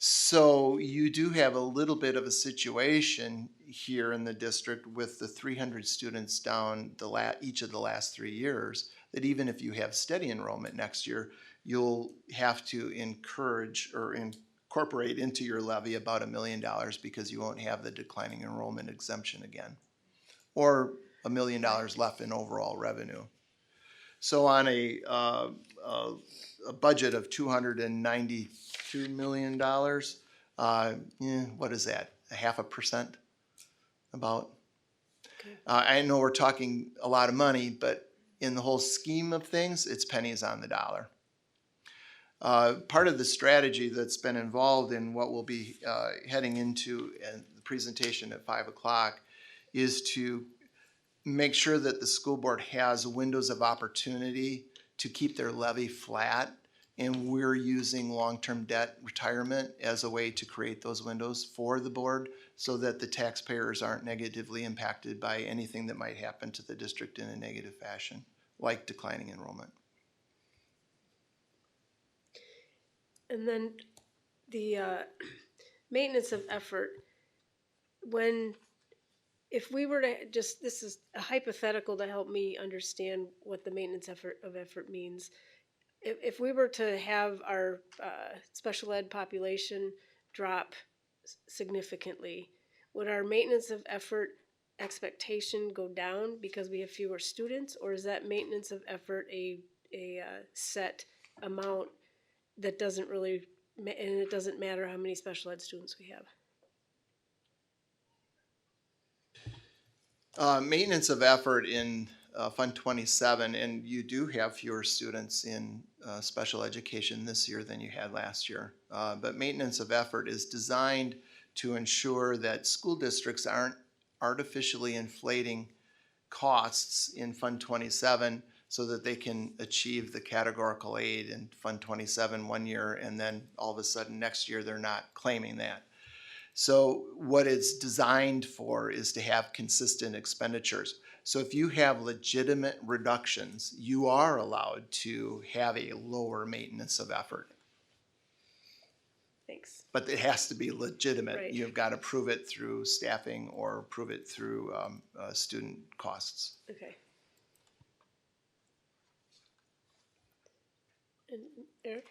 So you do have a little bit of a situation here in the district with the 300 students down each of the last 3 years, that even if you have steady enrollment next year, you'll have to encourage or incorporate into your levy about $1 million because you won't have the declining enrollment exemption again, or $1 million left in overall revenue. So on a budget of $292 million, what is that? 0.5%, about. I know we're talking a lot of money, but in the whole scheme of things, it's pennies on the dollar. Part of the strategy that's been involved in what we'll be heading into the presentation at 5 o'clock is to make sure that the school board has windows of opportunity to keep their levy flat, and we're using long-term debt retirement as a way to create those windows for the board so that the taxpayers aren't negatively impacted by anything that might happen to the district in a negative fashion, like declining enrollment. And then the maintenance of effort, if we were to just, this is a hypothetical to help me understand what the maintenance of effort means. If we were to have our special ed population drop significantly, would our maintenance of effort expectation go down because we have fewer students, or is that maintenance of effort a set amount that doesn't really, and it doesn't matter how many special ed students we have? Maintenance of effort in Fund 27, and you do have fewer students in special education this year than you had last year. But maintenance of effort is designed to ensure that school districts aren't artificially inflating costs in Fund 27 so that they can achieve the categorical aid in Fund 27 one year, and then all of a sudden next year they're not claiming that. So what it's designed for is to have consistent expenditures. So if you have legitimate reductions, you are allowed to have a lower maintenance of effort. Thanks. But it has to be legitimate. Right. You've got to prove it through staffing or prove it through student costs. Okay. And Eric?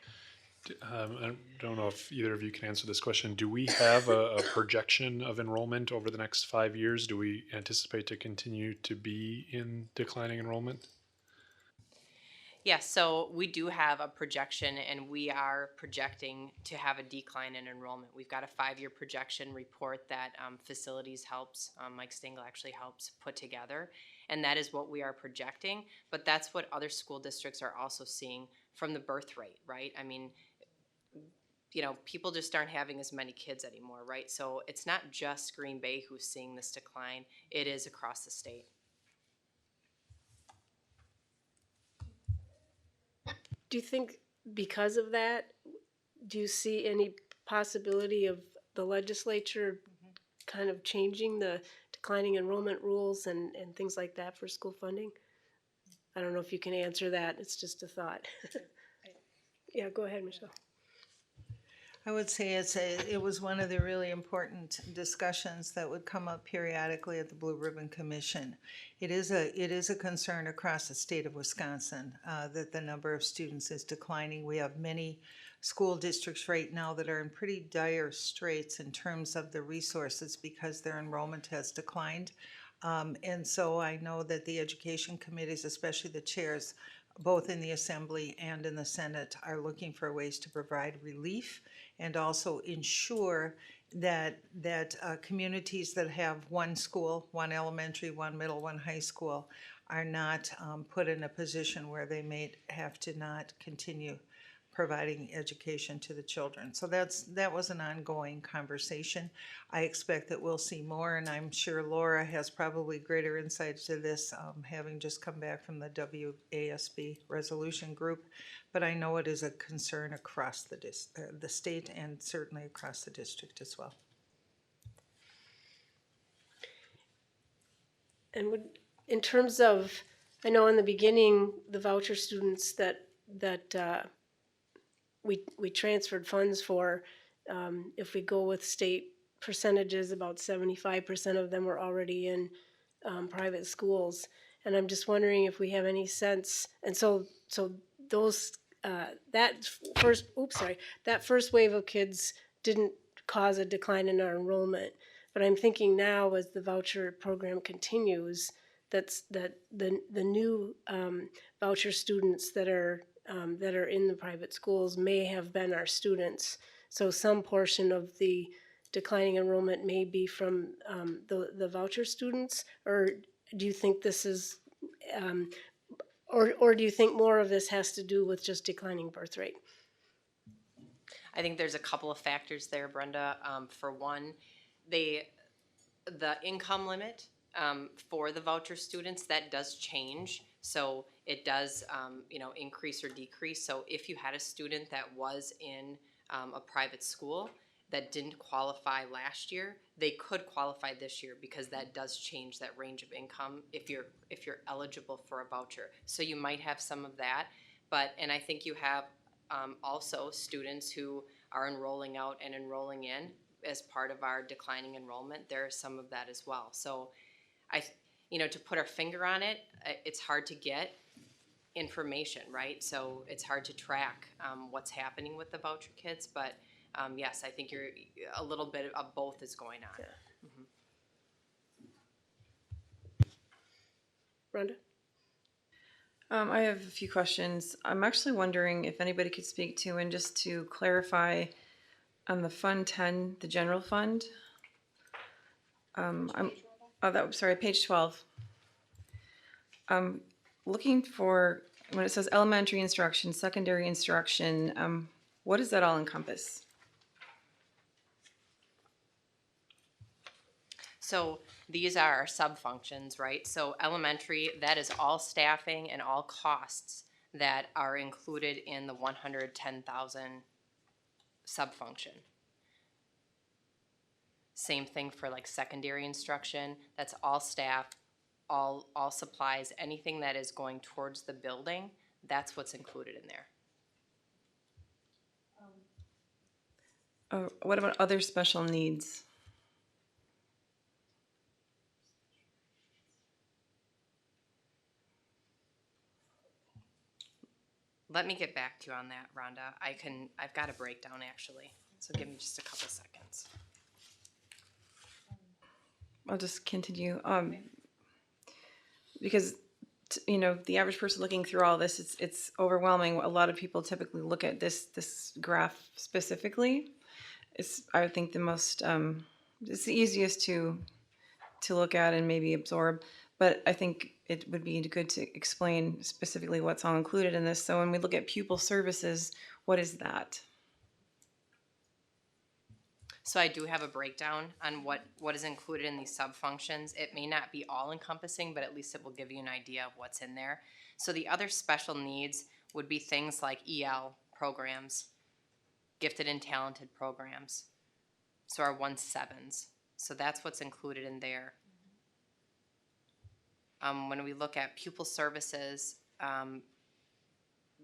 I don't know if either of you can answer this question. Do we have a projection of enrollment over the next 5 years? Do we anticipate to continue to be in declining enrollment? Yes, so we do have a projection, and we are projecting to have a decline in enrollment. We've got a 5-year projection report that Facilities helps, Mike Stengel actually helps put together, and that is what we are projecting, but that's what other school districts are also seeing from the birth rate, right? I mean, you know, people just aren't having as many kids anymore, right? So it's not just Green Bay who's seeing this decline, it is across the state. Do you think because of that, do you see any possibility of the legislature kind of changing the declining enrollment rules and things like that for school funding? I don't know if you can answer that. It's just a thought. Yeah, go ahead, Michelle. I would say it was one of the really important discussions that would come up periodically at the Blue Ribbon Commission. It is a concern across the state of Wisconsin that the number of students is declining. We have many school districts right now that are in pretty dire straits in terms of the resources because their enrollment has declined. And so I know that the education committees, especially the chairs, both in the Assembly and in the Senate, are looking for ways to provide relief and also ensure that communities that have one school, one elementary, one middle, one high school, are not put in a position where they may have to not continue providing education to the children. So that was an ongoing conversation. I expect that we'll see more, and I'm sure Laura has probably greater insight to this, having just come back from the WASB resolution group. But I know it is a concern across the state and certainly across the district as well. And in terms of, I know in the beginning, the voucher students that we transferred funds for, if we go with state percentages, about 75% of them were already in private schools. And I'm just wondering if we have any sense, and so those, that first wave of kids didn't cause a decline in our enrollment. But I'm thinking now, as the voucher program continues, that the new voucher students that are in the private schools may have been our students. So some portion of the declining enrollment may be from the voucher students, or do you think this is, or do you think more of this has to do with just declining birth rate? I think there's a couple of factors there, Brenda. For one, the income limit for the voucher students, that does change. So it does, increase or decrease. So if you had a student that was in a private school that didn't qualify last year, they could qualify this year, because that does change that range of income if you're eligible for a voucher. So you might have some of that, and I think you have also students who are enrolling out and enrolling in as part of our declining enrollment. There is some of that as well. So to put our finger on it, it's hard to get information, right? So it's hard to track what's happening with the voucher kids, but yes, I think you're a little bit of both is going on. Yeah. Rhonda? I have a few questions. I'm actually wondering if anybody could speak to, and just to clarify, on the Fund 10, the general fund. Page 12. I'm looking for, when it says elementary instruction, secondary instruction, what does that all encompass? So these are our sub-functions, right? So elementary, that is all staffing and all costs that are included in the 110,000 sub-function. Same thing for like secondary instruction, that's all staff, all supplies, anything that is going towards the building, that's what's included in there. What about other special needs? Let me get back to you on that, Rhonda. I've got a breakdown actually, so give me just a couple seconds. I'll just continue, because the average person looking through all this, it's overwhelming. A lot of people typically look at this graph specifically. It's, I would think, the most it's the easiest to look at and maybe absorb. But I think it would be good to explain specifically what's all included in this. So when we look at pupil services, what is that? So I do have a breakdown on what is included in these sub-functions. It may not be all encompassing, but at least it will give you an idea of what's in there. So the other special needs would be things like EL programs, gifted and talented programs. So our 1-7s. So that's what's included in there. When we look at pupil services,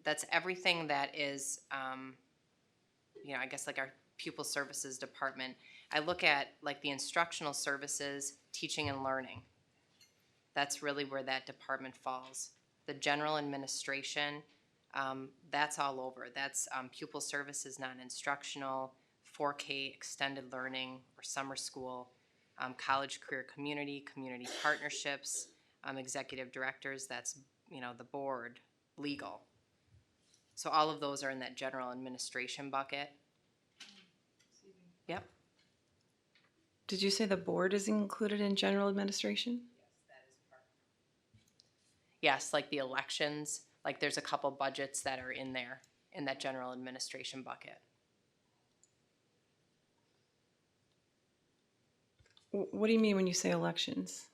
that's everything that is, I guess like our pupil services department. I look at like the instructional services, teaching and learning. That's really where that department falls. The general administration, that's all over. That's pupil services, non-instructional, 4K extended learning or summer school, college career community partnerships, executive directors, that's, the board, legal. So all of those are in that general administration bucket. Yep. Did you say the board is included in general administration? Yes, like the elections, like there's a couple budgets that are in there, in that general administration bucket. What do you mean when you say elections?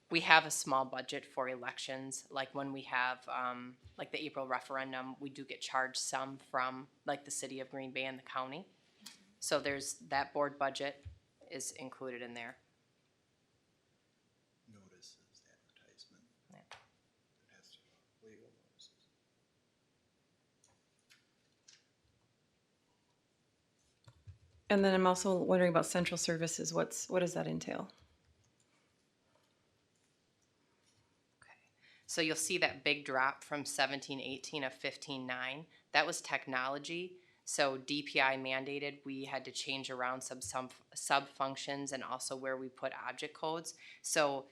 We have a small budget for elections, like when we have, like the April referendum, we do get charged some from, like, the city of Green Bay and the county. So there's, that board budget is included in there. Notices, advertisement. Yeah. It has to be legal notices. And then I'm also wondering about central services. What does that entail? So you'll see that big drop from 17-18 of 15-9. That was technology. So DPI mandated we had to change around some sub-functions and also where we put object codes. So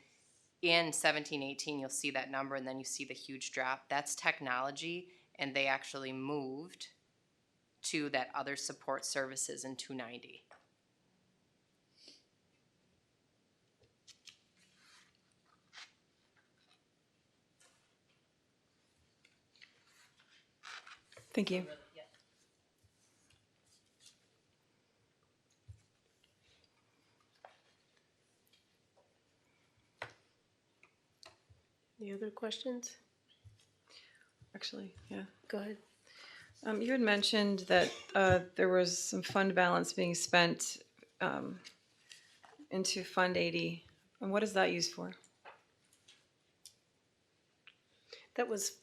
in 17-18, you'll see that number and then you see the huge drop. That's technology, and they actually moved to that other support services in 290. Thank you. Any other questions? Actually, yeah. Go ahead. You had mentioned that there was some fund balance being spent into Fund 80. And what is that used for? That was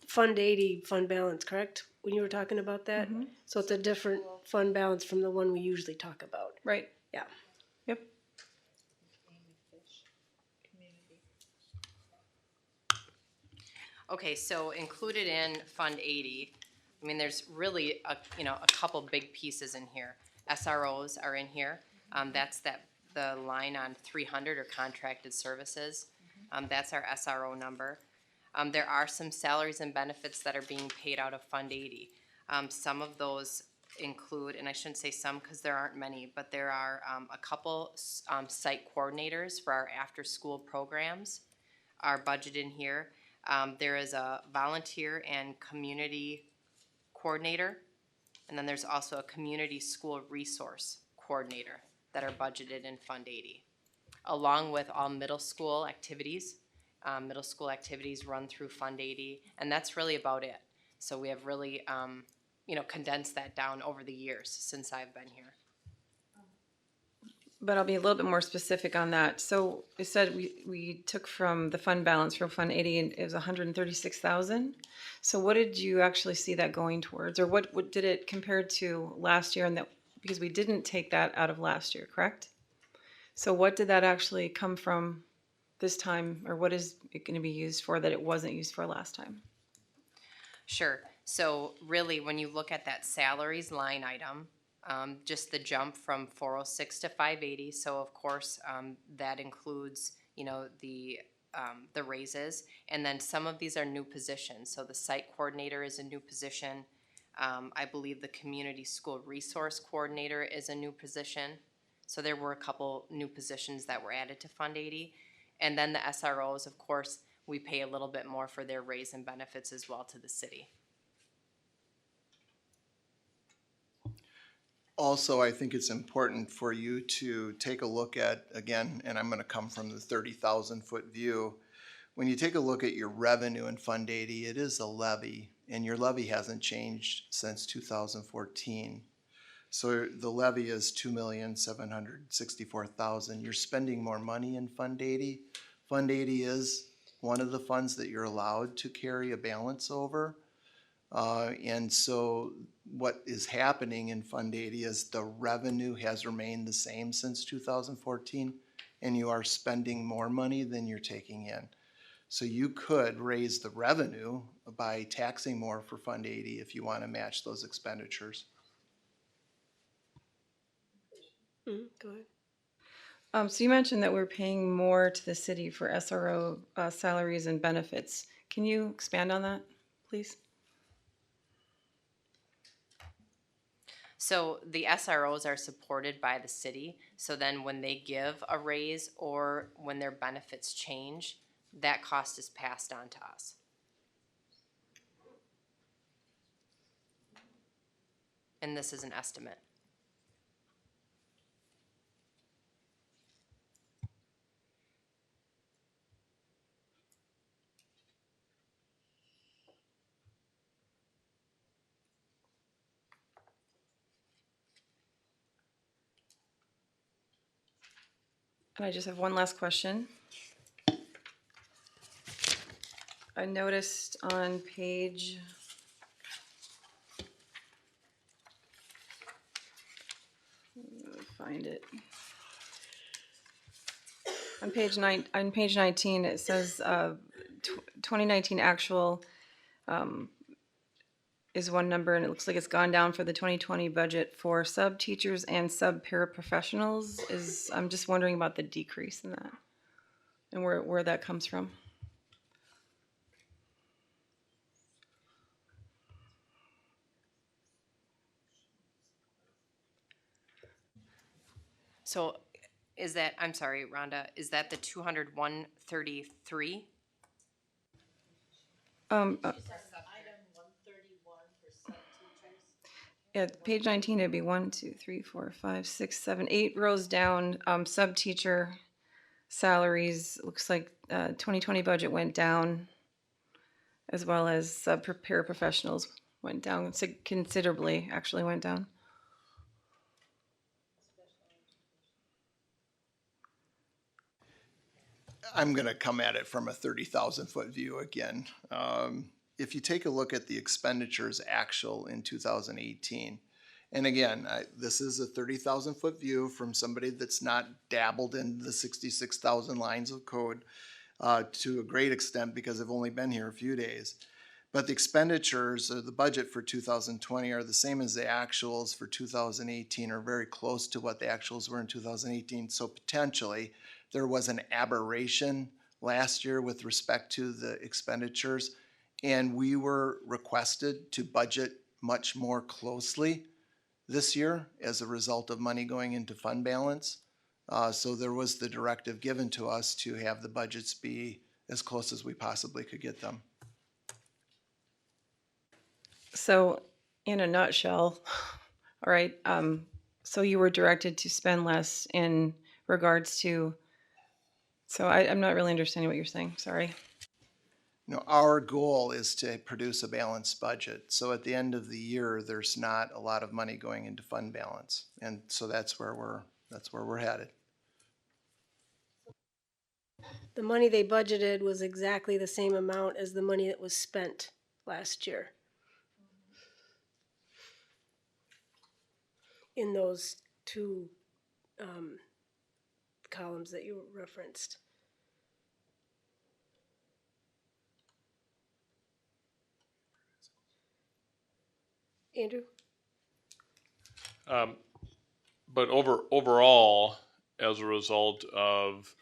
Fund 80 fund balance, correct? When you were talking about that? So it's a different fund balance from the one we usually talk about. Right. Yeah. Yep. Okay, so included in Fund 80, I mean, there's really a couple big pieces in here. SROs are in here. That's the line on 300 or contracted services. That's our SRO number. There are some salaries and benefits that are being paid out of Fund 80. Some of those include, and I shouldn't say some because there aren't many, but there are a couple site coordinators for our after-school programs are budgeted in here. There is a volunteer and community coordinator, and then there's also a community school resource coordinator that are budgeted in Fund 80, along with all middle school activities. Middle school activities run through Fund 80, and that's really about it. So we have really, condensed that down over the years since I've been here. But I'll be a little bit more specific on that. So you said we took from the fund balance from Fund 80 and it was 136,000. So what did you actually see that going towards, or what did it compare to last year? And that because we didn't take that out of last year, correct? So what did that actually come from this time, or what is it going to be used for that it wasn't used for last time? Sure. So really, when you look at that salaries line item, just the jump from 406 to 580. So of course, that includes, the raises, and then some of these are new positions. So the site coordinator is a new position. I believe the community school resource coordinator is a new position. So there were a couple new positions that were added to Fund 80. And then the SROs, of course, we pay a little bit more for their raise and benefits as well to the city. Also, I think it's important for you to take a look at, again, and I'm going to come from the 30,000 foot view. When you take a look at your revenue in Fund 80, it is a levy, and your levy hasn't changed since 2014. So the levy is $2,764,000. You're spending more money in Fund 80. Fund 80 is one of the funds that you're allowed to carry a balance over. And so what is happening in Fund 80 is the revenue has remained the same since 2014, and you are spending more money than you're taking in. So you could raise the revenue by taxing more for Fund 80 if you want to match those expenditures. Go ahead. So you mentioned that we're paying more to the city for SRO salaries and benefits. Can you expand on that, please? So the SROs are supported by the city. So then when they give a raise or when their benefits change, that cost is passed on to us. and this is an estimate. And I just have one last question. I noticed on page, let me find it. On page 19, it says 2019 actual is one number, and it looks like it's gone down for the 2020 budget for sub teachers and sub paraprofessionals. I'm just wondering about the decrease in that and where that comes from. So is that, I'm sorry, Rhonda, is that the 201.33? Yeah, page 19, it'd be 1, 2, 3, 4, 5, 6, 7, 8 rows down. Sub teacher salaries, looks like 2020 budget went down, as well as sub paraprofessionals went down considerably, actually went down. I'm going to come at it from a 30,000 foot view again. If you take a look at the expenditures actual in 2018, and again, this is a 30,000 foot view from somebody that's not dabbled in the 66,000 lines of code to a great extent because I've only been here a few days. But the expenditures, or the budget for 2020 are the same as the actuals for 2018, or very close to what the actuals were in 2018. So potentially, there was an aberration last year with respect to the expenditures, and we were requested to budget much more closely this year as a result of money going into fund balance. So there was the directive given to us to have the budgets be as close as we possibly could get them. So, in a nutshell, all right, so you were directed to spend less in regards to, so I'm not really understanding what you're saying, sorry. No, our goal is to produce a balanced budget. So at the end of the year, there's not a lot of money going into fund balance. And so that's where we're headed. The money they budgeted was exactly the same amount as the money that was spent last year. In those two columns that you referenced. Andrew? But overall, as a result of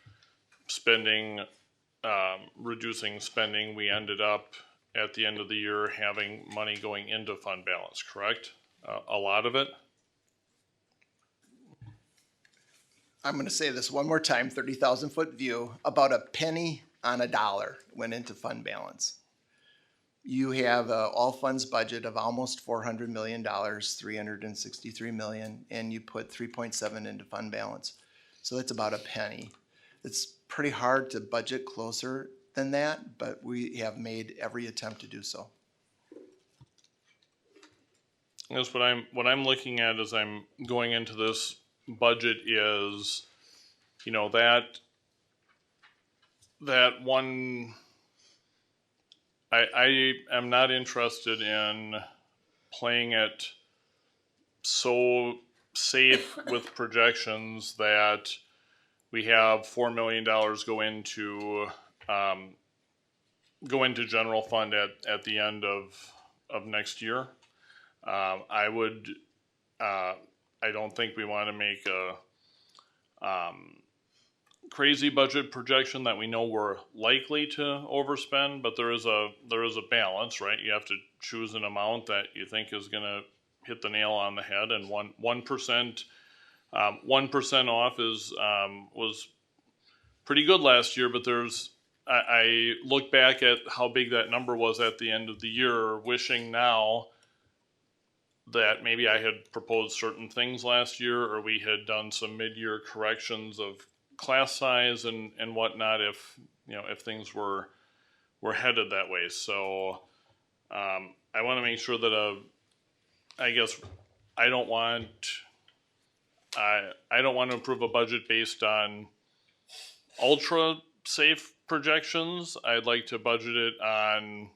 spending, reducing spending, we ended up at the end of the year having money going into fund balance, correct? A lot of it? I'm going to say this one more time, 30,000 foot view, about a penny on a dollar went into fund balance. You have a all funds budget of almost $400 million, $363 million, and you put 3.7 into fund balance. So that's about a penny. It's pretty hard to budget closer than that, but we have made every attempt to do so. That's what I'm looking at as I'm going into this budget is, you know, that one, I am not interested in playing it so safe with projections that we have $4 million go into general fund at the end of next year. I don't think we want to make a crazy budget projection that we know we're likely to overspend, but there is a balance, right? You have to choose an amount that you think is going to hit the nail on the head, and 1% off was pretty good last year, but I look back at how big that number was at the end of the year, wishing now that maybe I had proposed certain things last year, or we had done some mid-year corrections of class size and whatnot, if, you know, if things were headed that way. So, I want to make sure that, I guess, I don't want to approve a budget based on ultra safe projections. I'd like to budget it on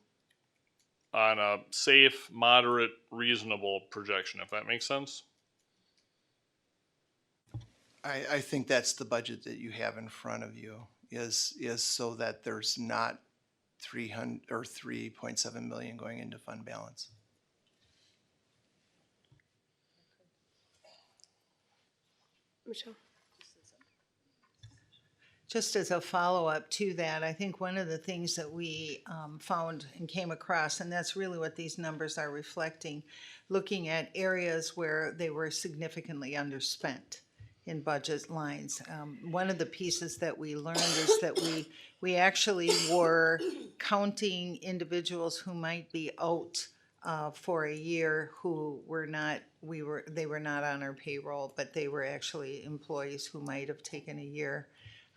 a safe, moderate, reasonable projection, if that makes sense. I think that's the budget that you have in front of you, is so that there's not 3.7 million going into fund balance. Michelle? Just as a follow-up to that, I think one of the things that we found and came across, and that's really what these numbers are reflecting, looking at areas where they were significantly underspent in budget lines. One of the pieces that we learned is that we actually were counting individuals who might be out for a year who were not, they were not on our payroll, but they were actually employees who might have taken a year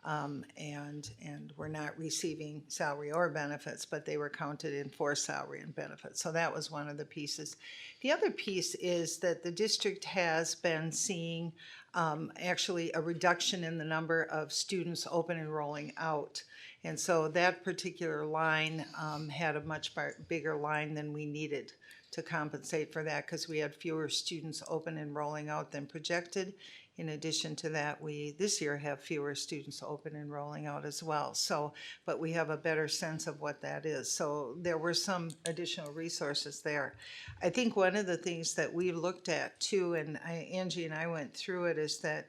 and were not receiving salary or benefits, but they were counted in for salary and benefits. So that was one of the pieces. The other piece is that the district has been seeing actually a reduction in the number of students open enrolling out. And so that particular line had a much bigger line than we needed to compensate for that, because we had fewer students open enrolling out than projected. In addition to that, we this year have fewer students open enrolling out as well. So, but we have a better sense of what that is. So there were some additional resources there. I think one of the things that we looked at too, and Angie and I went through it, is that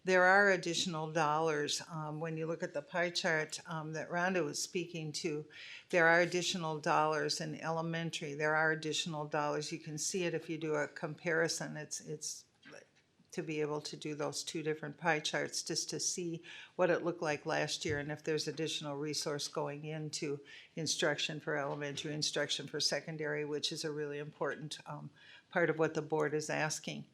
there are additional dollars. When you look at the pie chart that Rhonda was speaking to, there are additional dollars in elementary. There are additional dollars. You can see it if you do a comparison. It's to be able to do those two different pie charts just to see what it looked like last year and if there's additional resource going into instruction for elementary, instruction for secondary, which is a really important part of what the board is asking.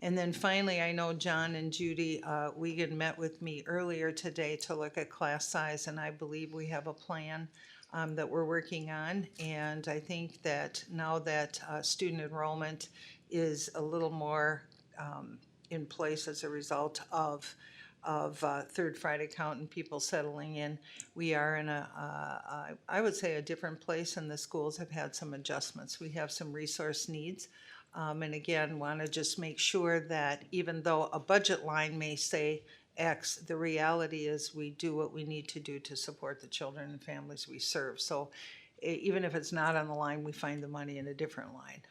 And then finally, I know John and Judy Wiegand met with me earlier today to look at class size, and I believe we have a plan that we're working on. And I think that now that student enrollment is a little more in place as a result of Third Friday count and people settling in, we are in I would say a different place, and the schools have had some adjustments. We have some resource needs. And again, want to just make sure that even though a budget line may say X, the reality is we do what we need to do to support the children and families we serve. So even if it's not on the line, we find the money in a different line.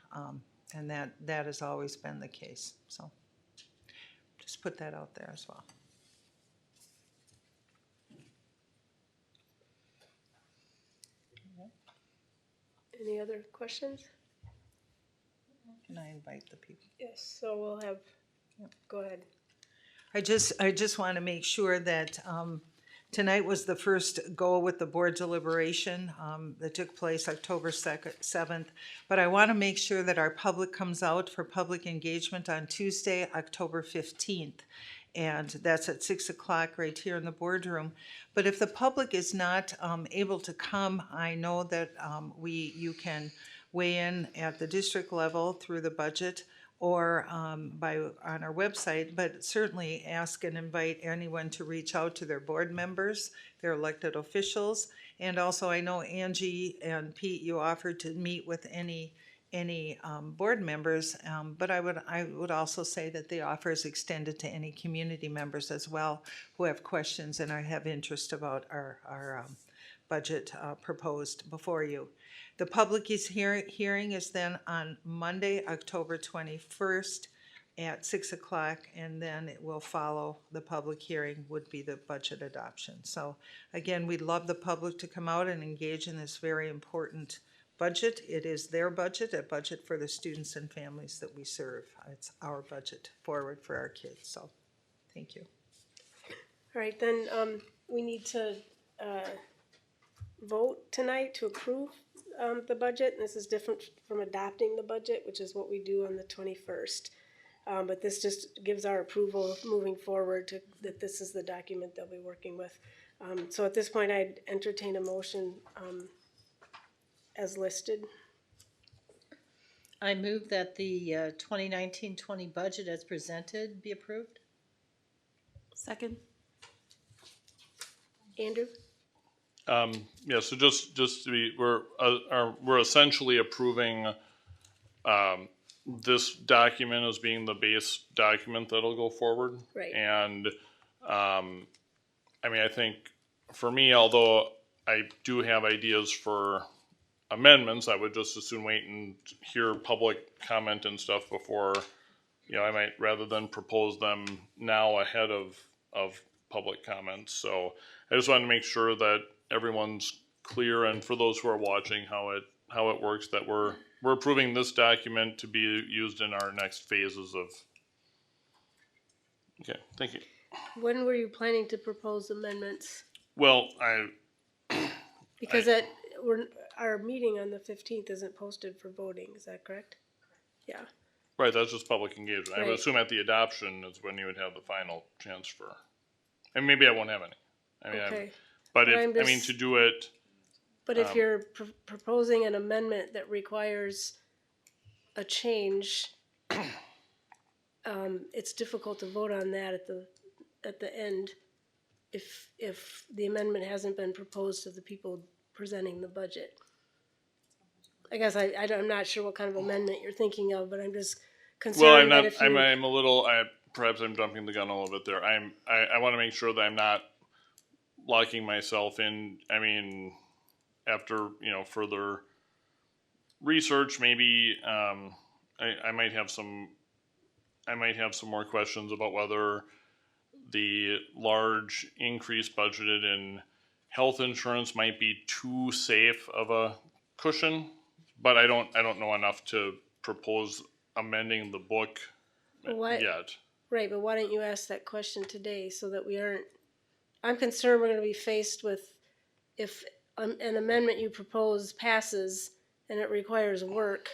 And that has always been the case. So just put that out there as well. Any other questions? Can I invite the people? Yes, so we'll have, go ahead. I just want to make sure that tonight was the first go with the board deliberation that took place October 7th. But I want to make sure that our public comes out for public engagement on Tuesday, October 15th. And that's at 6 o'clock right here in the boardroom. But if the public is not able to come, I know that you can weigh in at the district level through the budget or on our website, but certainly ask and invite anyone to reach out to their board members, their elected officials, and also I know Angie and Pete, you offered to meet with any board members, but I would also say that the offer is extended to any community members as well who have questions and have interest about our budget proposed before you. The public hearing is then on Monday, October 21st at 6 o'clock, and then it will follow the public hearing would be the budget adoption. So again, we'd love the public to come out and engage in this very important budget. It is their budget, a budget for the students and families that we serve. It's our budget forward for our kids, so thank you. All right, then we need to vote tonight to approve the budget. And this is different from adopting the budget, which is what we do on the 21st. But this just gives our approval moving forward to that this is the document they'll be working with. So at this point, I'd entertain a motion as listed. I move that the 2019-20 budget as presented be approved. Second. Andrew? Yeah, so just to be, we're essentially approving, this document as being the base document that'll go forward. Right. And, I mean, I think for me, although I do have ideas for amendments, I would just as soon wait and hear public comment and stuff before, I might, rather than propose them now ahead of public comments. So I just wanted to make sure that everyone's clear, and for those who are watching, how it works, that we're approving this document to be used in our next phases of. Okay, thank you. When were you planning to propose amendments? Well, Because our meeting on the 15th isn't posted for voting, is that correct? Yeah. right, that's just public engagement. I would Right. assume at the adoption is when you would have the final chance for, and maybe I won't have any. I mean, Okay. but But I'm if, I mean, just- to do it, But if you're proposing an amendment that requires a change, it's difficult to vote on that at the end if the amendment hasn't been proposed to the people presenting the budget. I guess I'm not sure what kind of amendment you're thinking of, but I'm just concerned well, I'm that not, if you. I'm a little, perhaps I'm jumping the gun a little bit there. I want to make sure that I'm not locking myself in. I mean, after, further research, maybe, I might have some more questions about whether the large increase budgeted in health insurance might be too safe of a cushion, but I don't know enough to propose amending the book yet. Right, but why don't you ask that question today so that we aren't, I'm concerned we're gonna be faced with, if an amendment you propose passes and it requires work,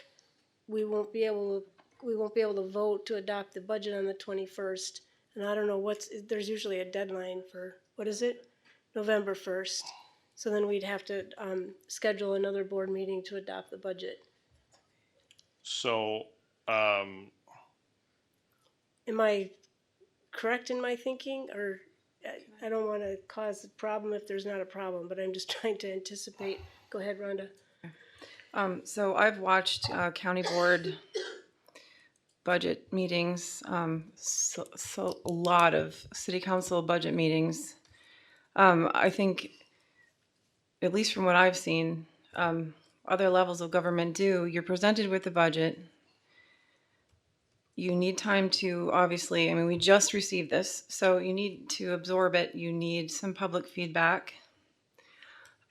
we won't be able to vote to adopt the budget on the 21st. And I don't know there's usually a deadline for, what is it? November 1st. So then we'd have to schedule another board meeting to adopt the budget. So, Am I correct in my thinking, or I don't want to cause a problem if there's not a problem, but I'm just trying to anticipate. Go ahead, Rhonda. So I've watched county board budget meetings, so a lot of city council budget meetings. I think, at least from what I've seen, other levels of government do, you're presented with the budget. You need time to, obviously, I mean, we just received this, so you need to absorb it. You need some public feedback.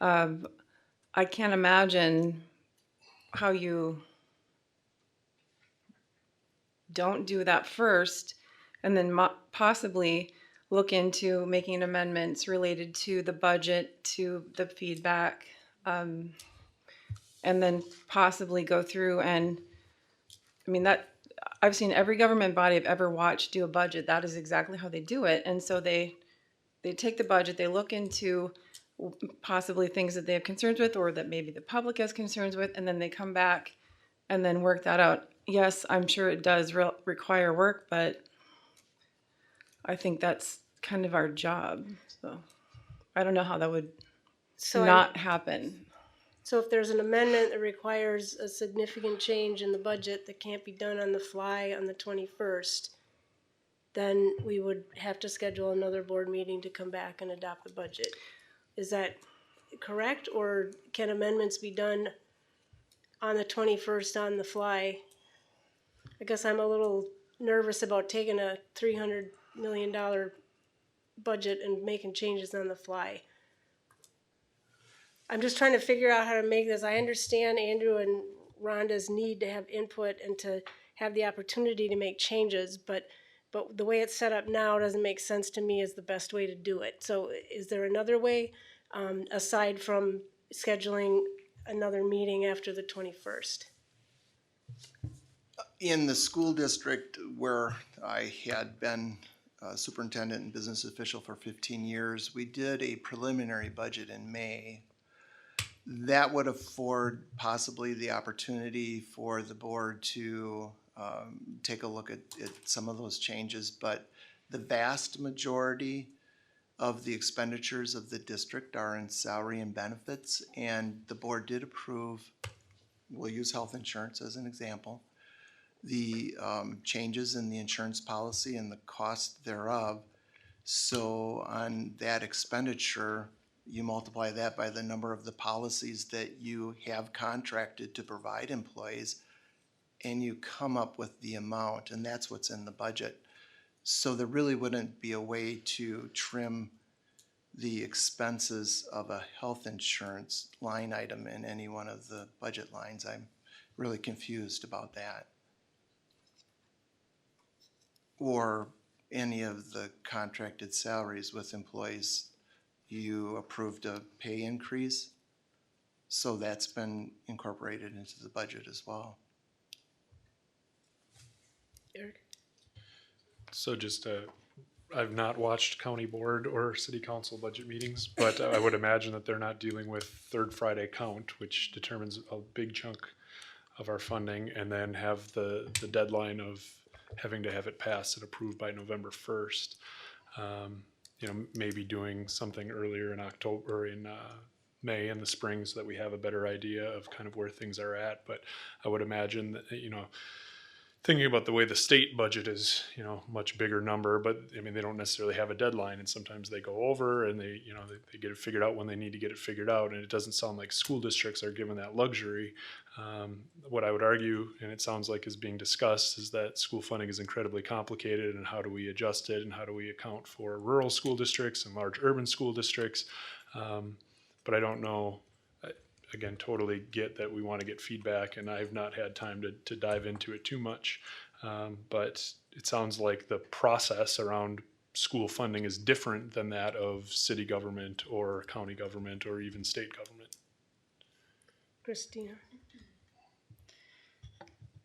I can't imagine how you don't do that first and then possibly look into making amendments related to the budget, to the feedback, and then possibly go through and, I mean, that, I've seen every government body I've ever watched do a budget. That is exactly how they do it. And so they take the budget, they look into possibly things that they have concerns with or that maybe the public has concerns with, and then they come back and then work that out. Yes, I'm sure it does require work, but I think that's kind of our job. So I don't know how that would not happen. So if there's an amendment that requires a significant change in the budget that can't be done on the fly on the 21st, then we would have to schedule another board meeting to come back and adopt the budget. Is that correct? Or can amendments be done on the 21st on the fly? I guess I'm a little nervous about taking a $300 million budget and making changes on the fly. I'm just trying to figure out how to make this. I understand Andrew and Rhonda's need to have input and to have the opportunity to make changes, but the way it's set up now doesn't make sense to me as the best way to do it. So is there another way, aside from scheduling another meeting after the 21st. In the school district where I had been superintendent and business official for 15 years, we did a preliminary budget in May. That would afford possibly the opportunity for the board to take a look at some of those changes, but the vast majority of the expenditures of the district are in salary and benefits, and the board did approve, we'll use health insurance as an example, the changes in the insurance policy and the cost thereof. So on that expenditure, you multiply that by the number of the policies that you have contracted to provide employees, and you come up with the amount, and that's what's in the budget. So there really wouldn't be a way to trim the expenses of a health insurance line item in any one of the budget lines. I'm really confused about that. Or any of the contracted salaries with employees. You approved a pay increase, so that's been incorporated into the budget as well. Eric? So just, I've not watched county board or city council budget meetings, but I would imagine that they're not dealing with third Friday count, which determines a big chunk of our funding, and then have the deadline of having to have it passed and approved by November 1st. You know, maybe doing something earlier in October or in May in the spring so that we have a better idea of kind of where things are at. But I would imagine that, you know, thinking about the way the state budget is, you know, much bigger number, but I mean, they don't necessarily have a deadline, and sometimes they go over and they, you know, they get it figured out when they need to get it figured out. And it doesn't sound like school districts are given that luxury. What I would argue, and it sounds like is being discussed, is that school funding is incredibly complicated, and how do we adjust it, and how do we account for rural school districts and large urban school districts. But I don't know, again, totally get that we want to get feedback, and I've not had time to dive into it too much. But it sounds like the process around school funding is different than that of city government or county government or even state government. Christina?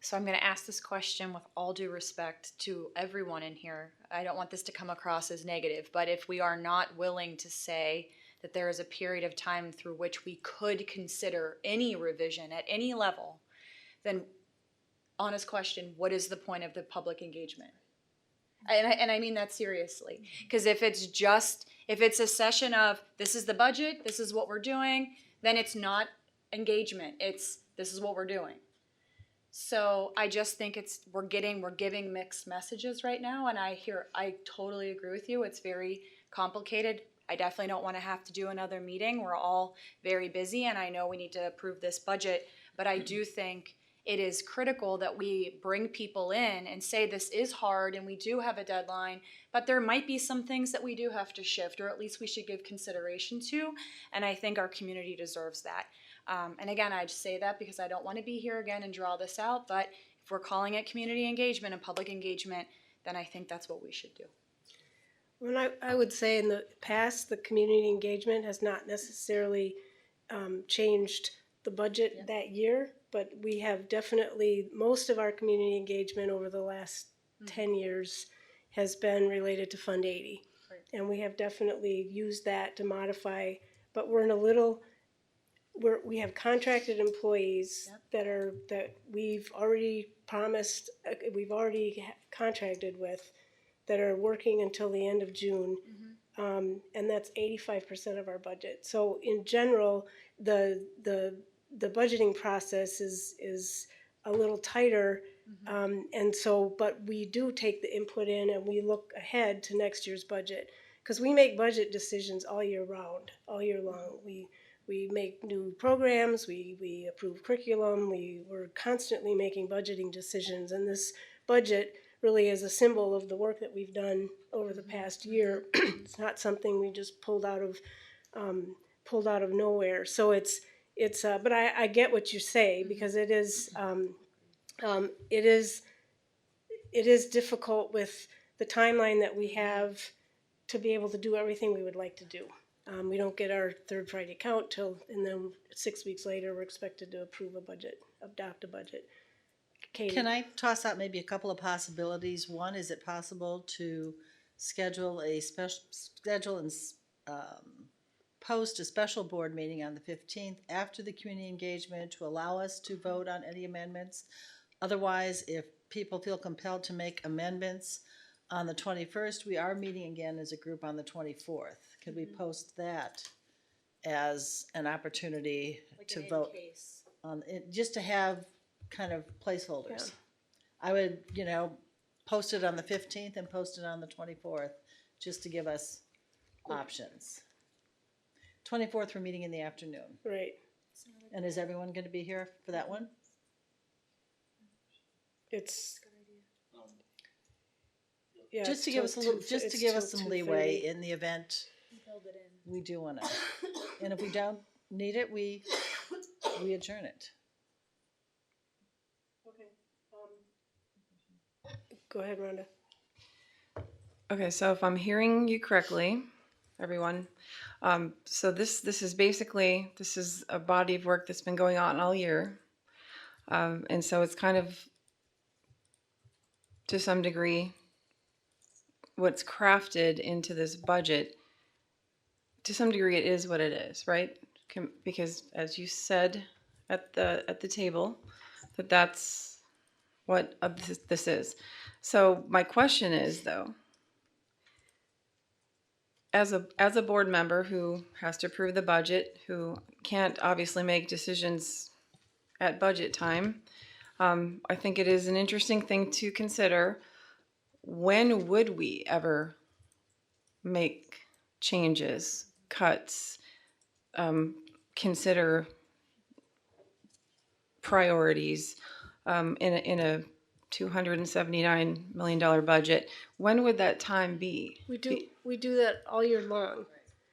So I'm going to ask this question with all due respect to everyone in here. I don't want this to come across as negative, but if we are not willing to say that there is a period of time through which we could consider any revision at any level, then honest question, what is the point of the public engagement? And I mean that seriously, because if it's a session of this is the budget, this is what we're doing, then it's not engagement. It's this is what we're doing. So I just think we're giving mixed messages right now, and I totally agree with you. It's very complicated. I definitely don't want to have to do another meeting. We're all very busy, and I know we need to approve this budget, but I do think it is critical that we bring people in and say this is hard and we do have a deadline, but there might be some things that we do have to shift, or at least we should give consideration to, and I think our community deserves that. And again, I just say that because I don't want to be here again and draw this out, but if we're calling it community engagement and public engagement, then I think that's what we should do. Well, I would say in the past, the community engagement has not necessarily changed the budget that year, but we have definitely, most of our community engagement over the last 10 years has been related to Fund 80. Right. And we have definitely used that to modify, but we're in a little, we have contracted employees that we've already promised, we've already contracted with, that are working until the end of June, and that's 85% of our budget. So in general, the budgeting process is a little tighter, and so, but we do take the input in and we look ahead to next year's budget, because we make budget decisions all year round, all year long. We make new programs, we approve curriculum, we're constantly making budgeting decisions, and this budget really is a symbol of the work that we've done over the past year. It's not something we just pulled out of nowhere. So it's but I get what you say, because it is difficult with the timeline that we have to be able to do everything we would like to do. We don't get our third Friday count and then 6 weeks later, we're expected to adopt a budget. Katie? Can I toss out maybe a couple of possibilities? One, is it possible to schedule and post a special board meeting on the 15th after the community engagement to allow us to vote on any amendments? Otherwise, if people feel compelled to make amendments on the 21st, we are meeting again as a group on the 24th. Could we post that as an opportunity to vote on it, just to have kind of placeholders? I would, post it on the 15th and post it on the 24th, just to give us options. 24th, we're meeting in the afternoon. Right. And is everyone going to be here for that one? It's. Yeah, Just to give us some leeway in the event we do want to. And if we don't need it, we adjourn it. Go ahead, Rhonda. Okay, so if I'm hearing you correctly, everyone, so this is basically, this is a body of work that's been going on all year. And so it's kind of, to some degree, what's crafted into this budget. To some degree, it is what it is, right? Because as you said at the table, that's what this is. So my question is, though, as a board member who has to approve the budget, who can't obviously make decisions at budget time, I think it is an interesting thing to consider. When would we ever make changes, cuts, consider priorities in a $279 million budget? When would that time be? We do that all year long.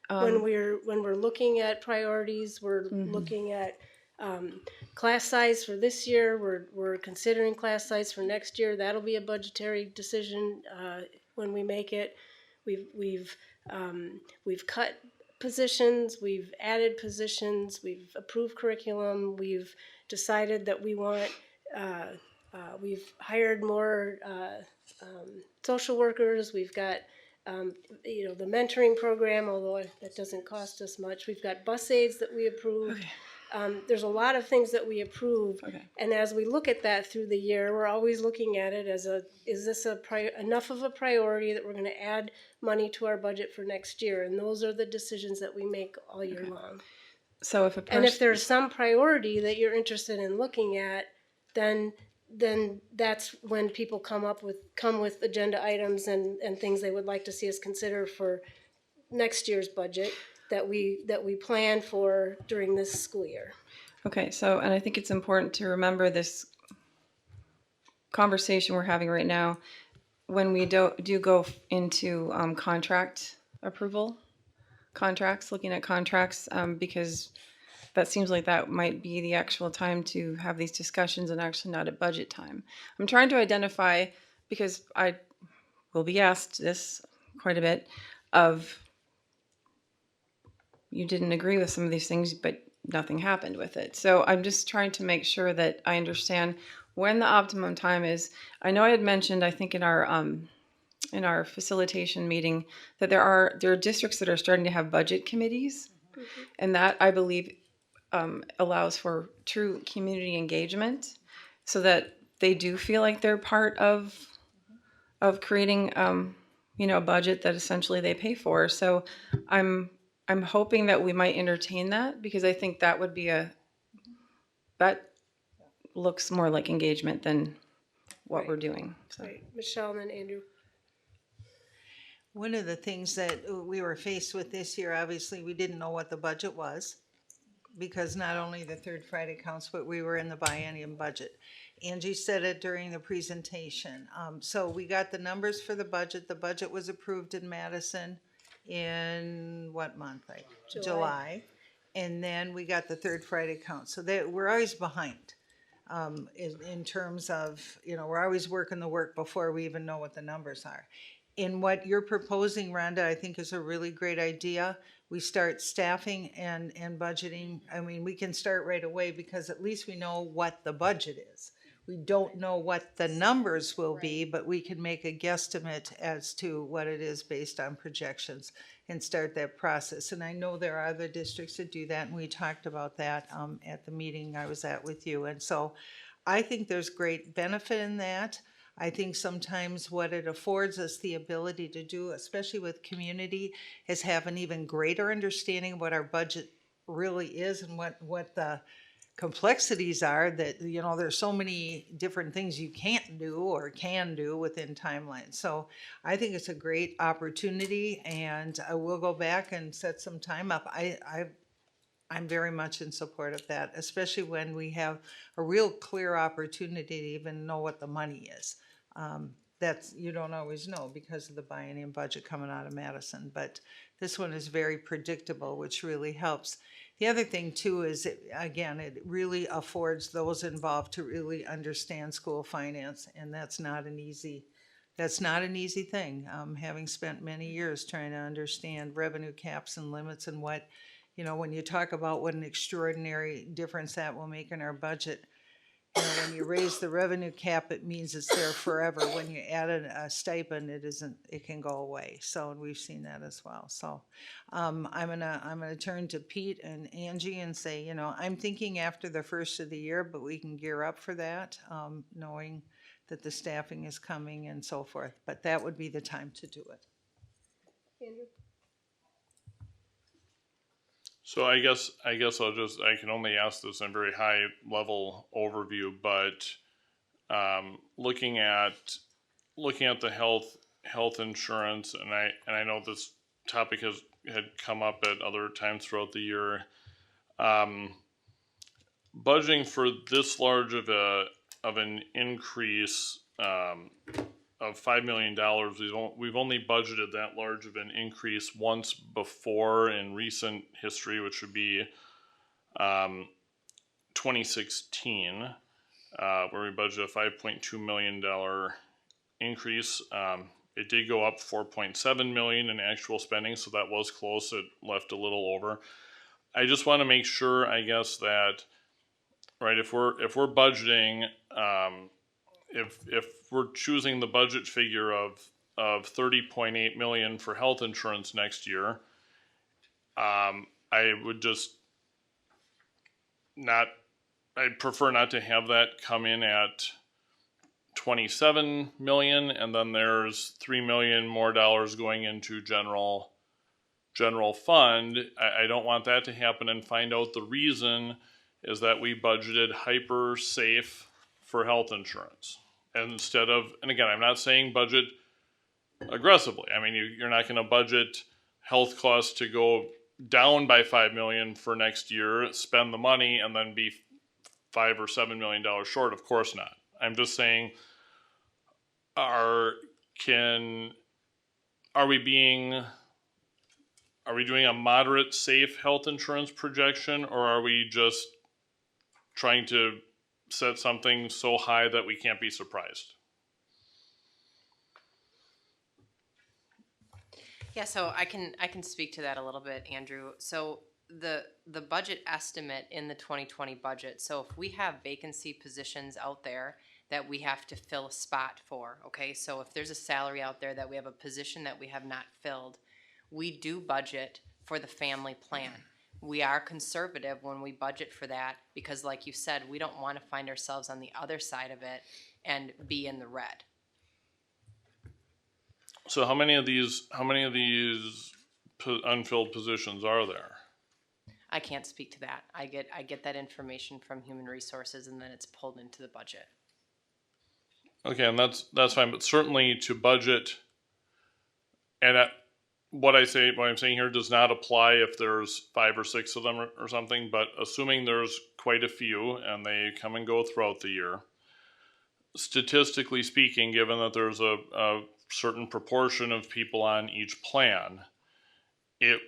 When we're looking at priorities, we're looking at class size for this year. We're considering class size for next year. That'll be a budgetary decision when we make it. We've cut positions. We've added positions. We've approved curriculum. We've decided that we want. We've hired more social workers. We've got, the mentoring program, although that doesn't cost us much. We've got bus aids that we approve. Okay. There's a lot of things that we approve. Okay. And as we look at that through the year, we're always looking at it as is this enough of a priority that we're going to add money to our budget for next year? And those are the decisions that we make all year long. So if if there's some priority that you're interested in looking at, then that's when people come with agenda items and things they would like to see us consider for next year's budget that we plan for during this school year. Okay, so, and I think it's important to remember this conversation we're having right now when we do go into contract approval, looking at contracts, because that seems like that might be the actual time to have these discussions and actually not at budget time. I'm trying to identify, because I will be asked this quite a bit, of you didn't agree with some of these things, but nothing happened with it. So I'm just trying to make sure that I understand when the optimum time is. I know I had mentioned, I think in our facilitation meeting, that there are districts that are starting to have budget committees, and that I believe allows for true community engagement, so that they do feel like they're part of creating a budget that essentially they pay for. So I'm hoping that we might entertain that, because I think that would be that looks more like engagement than what we're doing. So. Right. Michelle and then Andrew. One of the things that we were faced with this year, obviously, we didn't know what the budget was, because not only the third Friday counts, but we were in the biennium budget. Angie said it during the presentation. So we got the numbers for the budget. The budget was approved in Madison in what month? July. And then we got the third Friday count. So we're always behind in terms of, we're always working the work before we even know what the numbers are. in what you're proposing, Rhonda, I think is a really great idea. We start staffing and budgeting. I mean, we can start right away because at least we know what the budget is. We don't know what the numbers will be, but we can make a guesstimate as to what it is based on projections and start that process. And I know there are other districts that do that, and we talked about that at the meeting I was at with you. And so I think there's great benefit in that. I think sometimes what it affords us the ability to do, especially with community, is have an even greater understanding of what our budget really is and what the complexities are, that, you know, there's so many different things you can't do or can do within timelines. So I think it's a great opportunity, and I will go back and set some time up. I'm very much in support of that, especially when we have a real clear opportunity to even know what the money is. That's, you don't always know because of the biennium budget coming out of Madison, but this one is very predictable, which really helps. The other thing too is, it really affords those involved to really understand school finance, and that's not an easy thing. Having spent many years trying to understand revenue caps and limits and what, you know, when you talk about what an extraordinary difference that will make in our budget. You know, when you raise the revenue cap, it means it's there forever. When you add a stipend, it can go away. So, and we've seen that as well. So, I'm gonna turn to Pete and Angie and say, you know, I'm thinking after the first of the year, but we can gear up for that, knowing that the staffing is coming and so forth. But that would be the time to do it. Andrew? So I guess I can only ask this in a very high level overview, but looking at the health insurance, and I know this topic had come up at other times throughout the year. Budgeting for this large of an increase of $5 million, we've only budgeted that large of an increase once before in recent history, which would be 2016, where we budgeted a $5.2 million increase. It did go up $4.7 million in actual spending, so that was close. It left a little over. I just want to make sure, I guess, that right, if we're budgeting, if we're choosing the budget figure of $30.8 million for health insurance next year, I would just I'd prefer not to have that come in at $27 million, and then there's $3 million more dollars going into general fund. I don't want that to happen and find out the reason is that we budgeted hyper safe for health insurance. And instead of, and again, I'm not saying budget aggressively. I mean, you're not going to budget health costs to go down by $5 million for next year, spend the money, and then be $5 or $7 million short. Of course not. I'm just saying, are we doing a moderate safe health insurance projection, or are we just trying to set something so high that we can't be surprised? Yeah, so I can speak to that a little bit, Andrew. So the budget estimate in the 2020 budget, so if we have vacancy positions out there that we have to fill a spot for, okay? So if there's a salary out there that we have a position that we have not filled, we do budget for the family plan. We are conservative when we budget for that because, like you said, we don't want to find ourselves on the other side of it and be in the red. So how many of these unfilled positions are there? I can't speak to that. I get that information from Human Resources, and then it's pulled into the budget. Okay, and that's fine, but certainly to budget, and what I'm saying here does not apply if there's 5 or 6 of them or something, but assuming there's quite a few and they come and go throughout the year, statistically speaking, given that there's a certain proportion of people on each plan, if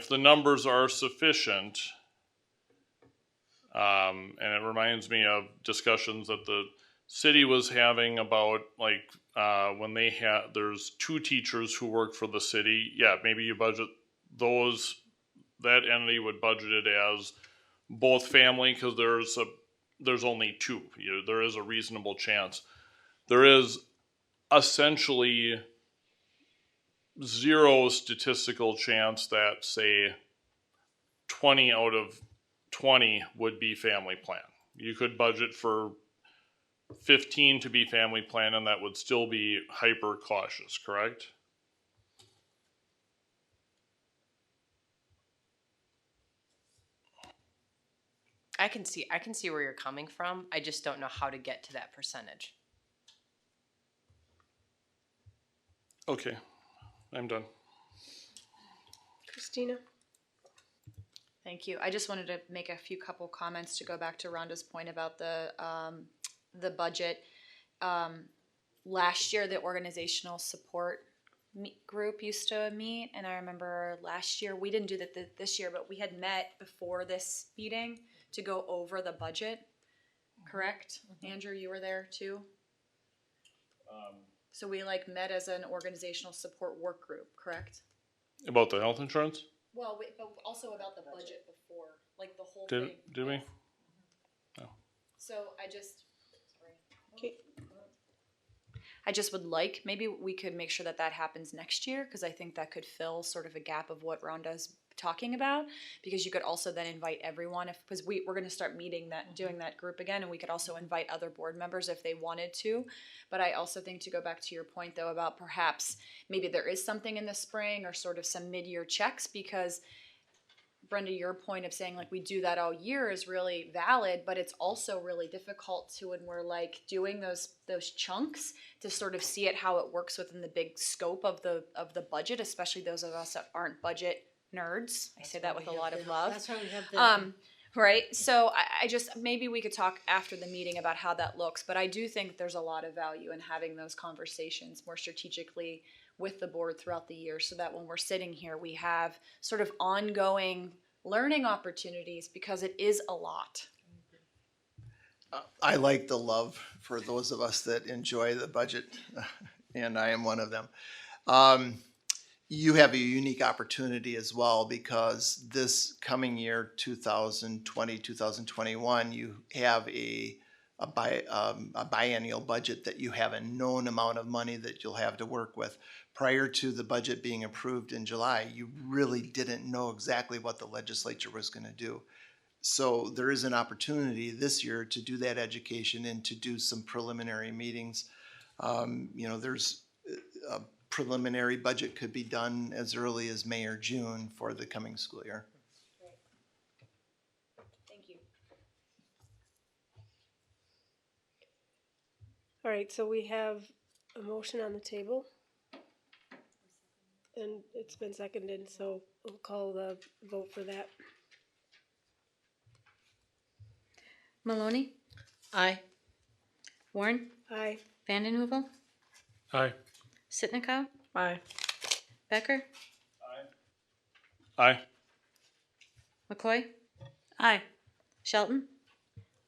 the numbers are sufficient, and it reminds me of discussions at the city was having about like, when they had, there's 2 teachers who work for the city, yeah, maybe you budget those, that entity would budget it as both family, cause there's only 2, there is a reasonable chance. There is essentially 0 statistical chance that, say, 20 out of 20 would be family plan. You could budget for 15 to be family plan, and that would still be hyper cautious, correct? I can see where you're coming from. I just don't know how to get to that percentage. Okay, I'm done. Christina? Thank you. I just wanted to make a few couple comments to go back to Rhonda's point about the budget. Last year, the organizational support group used to meet, and I remember last year, we didn't do that this year, but we had met before this meeting to go over the budget, correct? Andrew, you were there too? So we like met as an organizational support work group, correct? About the health insurance? Well, but also about the budget before, like the whole thing. Did we? So I just, sorry. Okay. I just would like, maybe we could make sure that that happens next year, because I think that could fill sort of a gap of what Rhonda's talking about, because you could also then invite everyone, because we're going to start meeting that, doing that group again, and we could also invite other board members if they wanted to. But I also think, to go back to your point though about perhaps maybe there is something in the spring or sort of some mid-year checks, because Brenda, your point of saying like we do that all year is really valid, but it's also really difficult to, when we're like doing those chunks, to sort of see it how it works within the big scope of the budget, especially those of us that aren't budget nerds. I say that with a lot of love. That's why we have the. Right. So I just, maybe we could talk after the meeting about how that looks, but I do think there's a lot of value in having those conversations more strategically with the board throughout the year, so that when we're sitting here, we have sort of ongoing learning opportunities, because it is a lot. I like the love for those of us that enjoy the budget, and I am one of them. You have a unique opportunity as well, because this coming year, 2020, 2021, you have a biennial budget that you have a known amount of money that you'll have to work with. Prior to the budget being approved in July, you really didn't know exactly what the legislature was going to do. So there is an opportunity this year to do that education and to do some preliminary meetings. There's a preliminary budget could be done as early as May or June for the coming school year. Thank you. All right, so we have a motion on the table. And it's been seconded, so we'll call the vote for that. Maloney, Aye. Warren, Aye. Vandenhoevel, Aye. Sitnikow, Aye. Becker, Aye. McCoy, Aye. Shelton.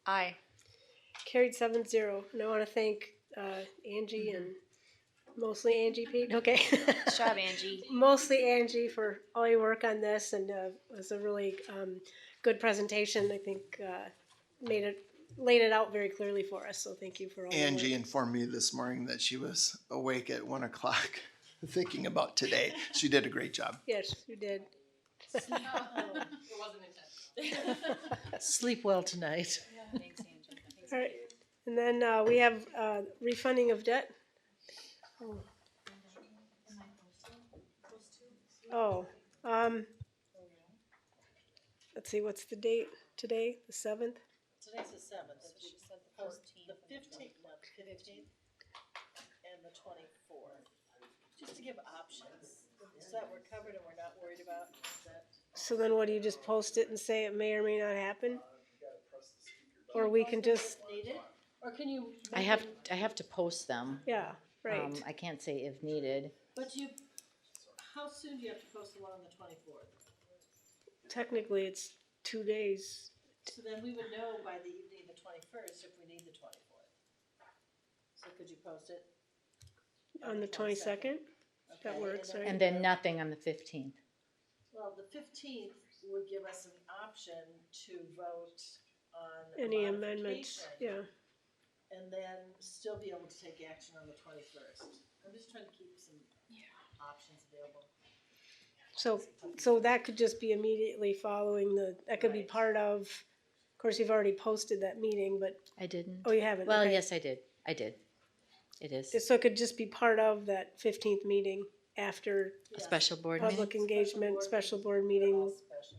Aye. Carried 7-0. And I want to thank Angie and mostly Angie, Pete. Okay. Good job, Angie. Mostly Angie for all your work on this, and it was a really good presentation. I think laid it out very clearly for us. So thank you for all. Angie informed me this morning that she was awake at 1 o'clock thinking about today. She did a great job. Yes, you did. It wasn't intentional. Sleep well tonight. Thanks, Angie. All right, and then we have refunding of debt. Let's see, what's the date today? The 7th? Today's the 7th. The 15th, no, the 15th and the 24th. Just to give options, so that we're covered and we're not worried about that. So then what, do you just post it and say it may or may not happen? Or we can just, Needed? Or can you? I have to post them. yeah, right. I can't say if needed. But how soon do you have to post the one on the 24th? Technically, it's 2 days. So then we would know by the evening of the 21st if we need the 24th. So could you post it? On the 22nd? That Okay, works, and right? And then nothing on the 15th. Well, the 15th would give us an option to vote on a Any amendments, modification, yeah. and then still be able to take action on the 21st. I'm just trying to keep some options available. So that could just be immediately following that could be Right. part of course, you've already posted that meeting, but, I didn't. oh, you haven't? Well, Okay. yes, I did. I did. It is So it could just be part of that 15th meeting after a special board meeting. public engagement, special board meeting. Special,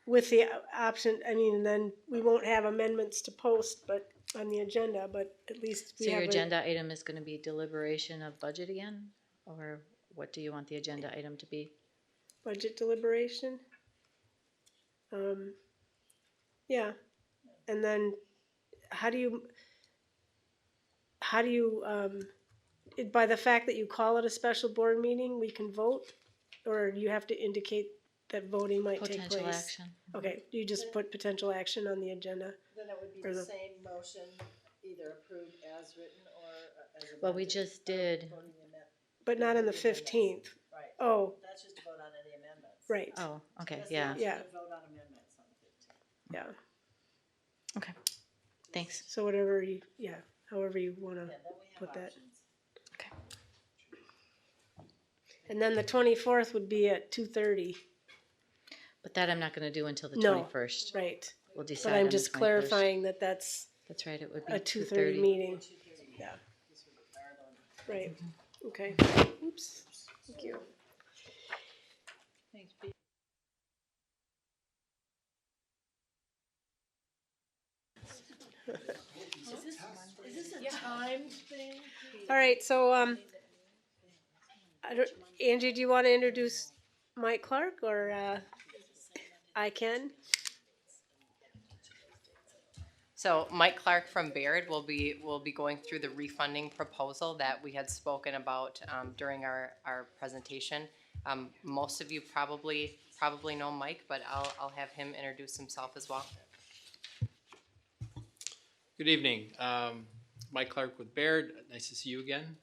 With the option, I mean, then we won't have amendments to post, but on the agenda, but at least we So have your a agenda item is going to be deliberation of budget again? Or what do you want the agenda item to be? budget deliberation. Yeah, and then how do you, by the fact that you call it a special board meeting, we can vote? Or you have to indicate that voting might take place? Potential action. Okay, you just put potential action on the agenda? Then it would be Or the the- same motion, either approved as written or as amended. Well, we just did. Voting the amendment. But not on the 15th. Right. Oh, That's just to vote on any amendments. right, Oh, okay, That's the yeah. option Yeah. to vote on amendments on the 15th. yeah. Okay. Thanks. So whatever you, yeah, however you wanna Yeah, then we have put that. options. And then the 24th would be at 2:30, But that I'm not going to do until the No. 21st. right? We'll decide But on I'm the just 21st. clarifying that that's That's right, it would be a 2:30 meeting. Yeah. Right, okay. Oops, thank you. Thanks, Pete. Is this a timed thing? All right, so, I don't, Angie, do you wanna introduce Mike Clark, or, I can? So Mike Clark from Baird will be going through the refunding proposal that we had spoken about during our presentation. Most of you probably know Mike, but I'll have him introduce himself as well. Good evening. Mike Clark with Baird. Nice to see you again.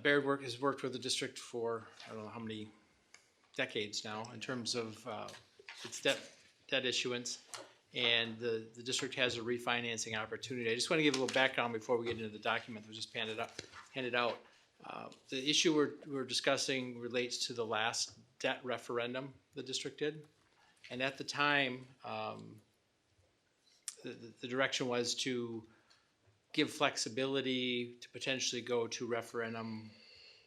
Baird has worked with the district for I don't know how many decades now in terms of its debt issuance, and the district has a refinancing opportunity. I just want to give a little background before we get into the document that was just handed out. The issue we're discussing relates to the last debt referendum the district did, and at the time, the direction was to give flexibility to potentially go to referendum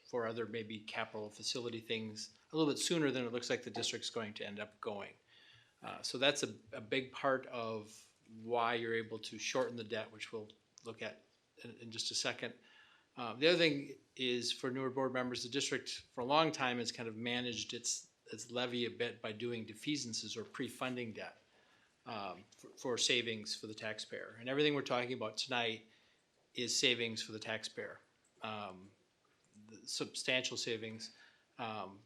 for other maybe capital facility things a little bit sooner than it looks like the district's going to end up going. So that's a big part of why you're able to shorten the debt, which we'll look at in just a second. The other thing is for newer board members, the district for a long time has kind of managed its levy a bit by doing defeasances or pre-funding debt for savings for the taxpayer. And everything we're talking about tonight is savings for the taxpayer. The substantial savings.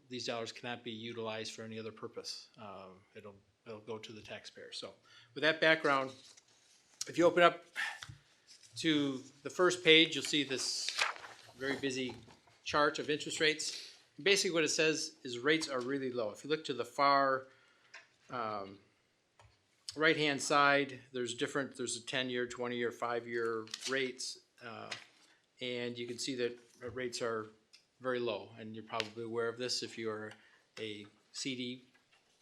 These dollars cannot be utilized for any other purpose. It'll go to the taxpayer. So with that background, if you open up to the first page, you'll see this very busy chart of interest rates. Basically what it says is rates are really low. If you look to the far right-hand side, there's a 10-year, 20-year, 5-year rates, and you can see that rates are very low, and you're probably aware of this if you're a CD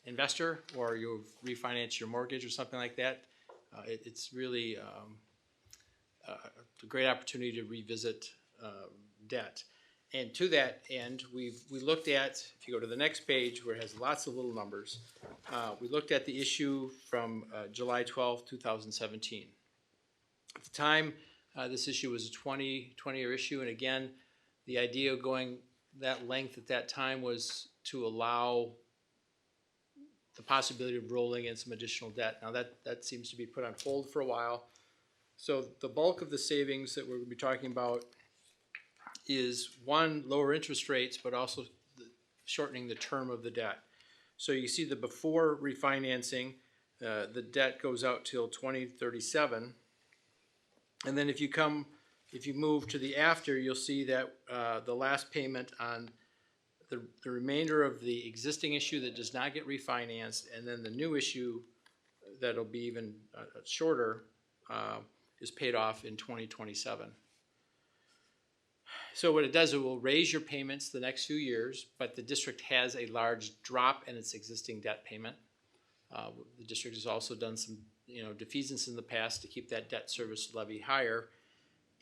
investor or you've refinanced your mortgage or something like that. It's really a great opportunity to revisit debt. And to that end, we looked at, if you go to the next page where it has lots of little numbers, we looked at the issue from July 12, 2017. At the time, this issue was a 20-year issue, and again, the idea of going that length at that time was to allow the possibility of rolling in some additional debt. Now that seems to be put on hold for a while. So the bulk of the savings that we're going to be talking about is one, lower interest rates, but also shortening the term of the debt. So you see the before refinancing, The debt goes out till 2037. And then if you move to the after, you'll see that the last payment on the remainder of the existing issue that does not get refinanced, and then the new issue that'll be even shorter is paid off in 2027. So what it does, it will raise your payments the next few years, but the district has a large drop in its existing debt payment. The district has also done some, defeasance in the past to keep that debt service levy higher.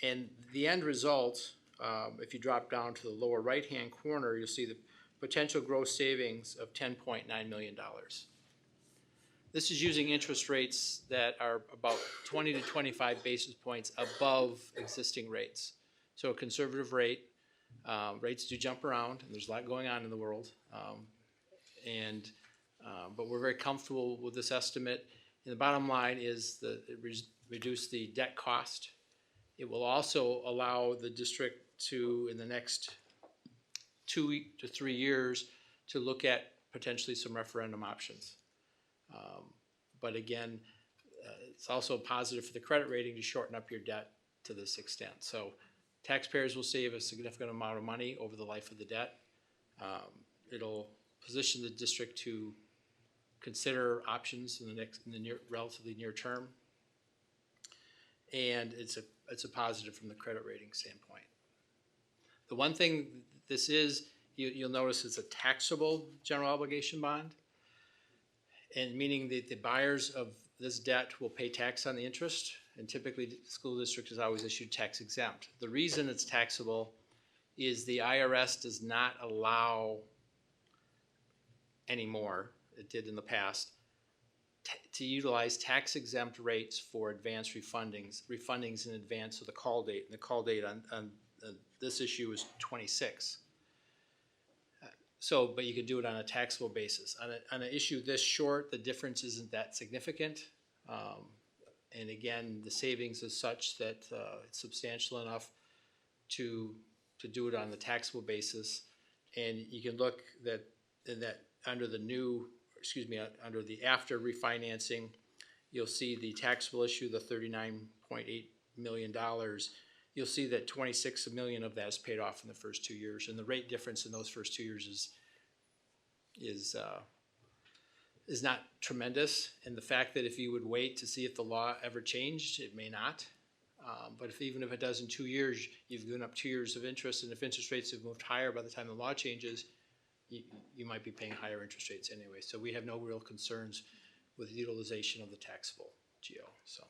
And the end result, if you drop down to the lower right-hand corner, you'll see the potential gross savings of $10.9 million. This is using interest rates that are about 20 to 25 basis points above existing rates. So a conservative rate, rates do jump around, and there's a lot going on in the world. But we're very comfortable with this estimate. And the bottom line is that it reduce the debt cost. It will also allow the district to, in the next 2 to 3 years, to look at potentially some referendum options. But again, it's also positive for the credit rating to shorten up your debt to this extent. So taxpayers will save a significant amount of money over the life of the debt. It'll position the district to consider options in the relatively near term. And it's a positive from the credit rating standpoint. The one thing this is, you'll notice it's a taxable general obligation bond, and meaning that the buyers of this debt will pay tax on the interest, and typically the school district has always issued tax exempt. The reason it's taxable is the IRS does not allow anymore, it did in the past, to utilize tax exempt rates for advanced refundings in advance of the call date. And the call date on this issue is 26. But you could do it on a taxable basis. On an issue this short, the difference isn't that significant. And again, the savings is such that it's substantial enough to do it on the taxable basis. And you can look under the after refinancing, you'll see the taxable issue, the $39.8 million. You'll see that 26 million of that is paid off in the first 2 years, and the rate difference in those first 2 years is not tremendous. And the fact that if you would wait to see if the law ever changed, it may not. But even if it does in 2 years, you've given up 2 years of interest, and if interest rates have moved higher by the time the law changes, you might be paying higher interest rates anyway. So we have no real concerns with utilization of the taxable GO. So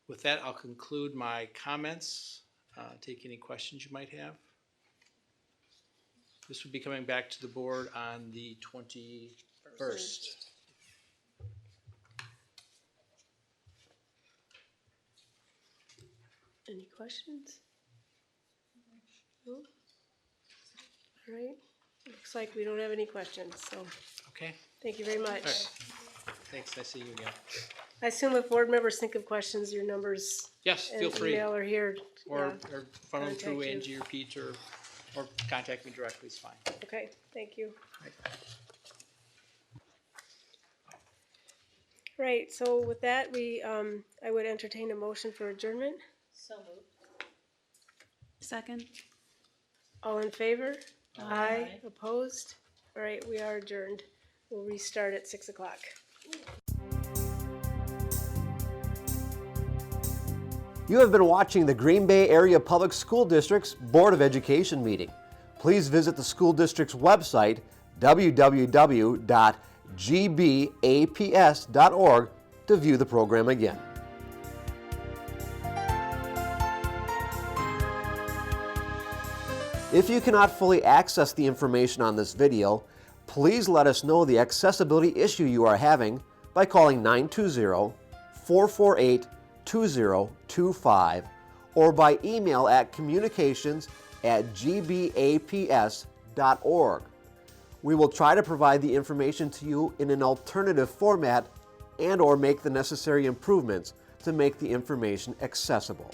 with that, I'll conclude my comments. Take any questions you might have. This will be coming back to the board on the 21st. Any questions? No? All right. Looks like we don't have any questions, so Okay. thank you very much. All right. Thanks. I see you again. I assume if board members think of questions, your numbers Yes, and feel free. email are here. Or Yeah. funnel them through Contact you. Angie or Pete, or contact me directly is fine. Okay, thank you. Right, so with that, I would entertain a motion for adjournment. So moved. Second. All in favor? Aye. Opposed? All right, we are adjourned. We'll restart at 6 o'clock. You have been watching the Green Bay Area Public School District's Board of Education meeting. Please visit the school district's website, www.gbaps.org, to view the program again. If you cannot fully access the information on this video, please let us know the accessibility issue you are having by calling 920-448-2025 or by email at communications@gbaps.org. We will try to provide the information to you in an alternative format and/or make the necessary improvements to make the information accessible.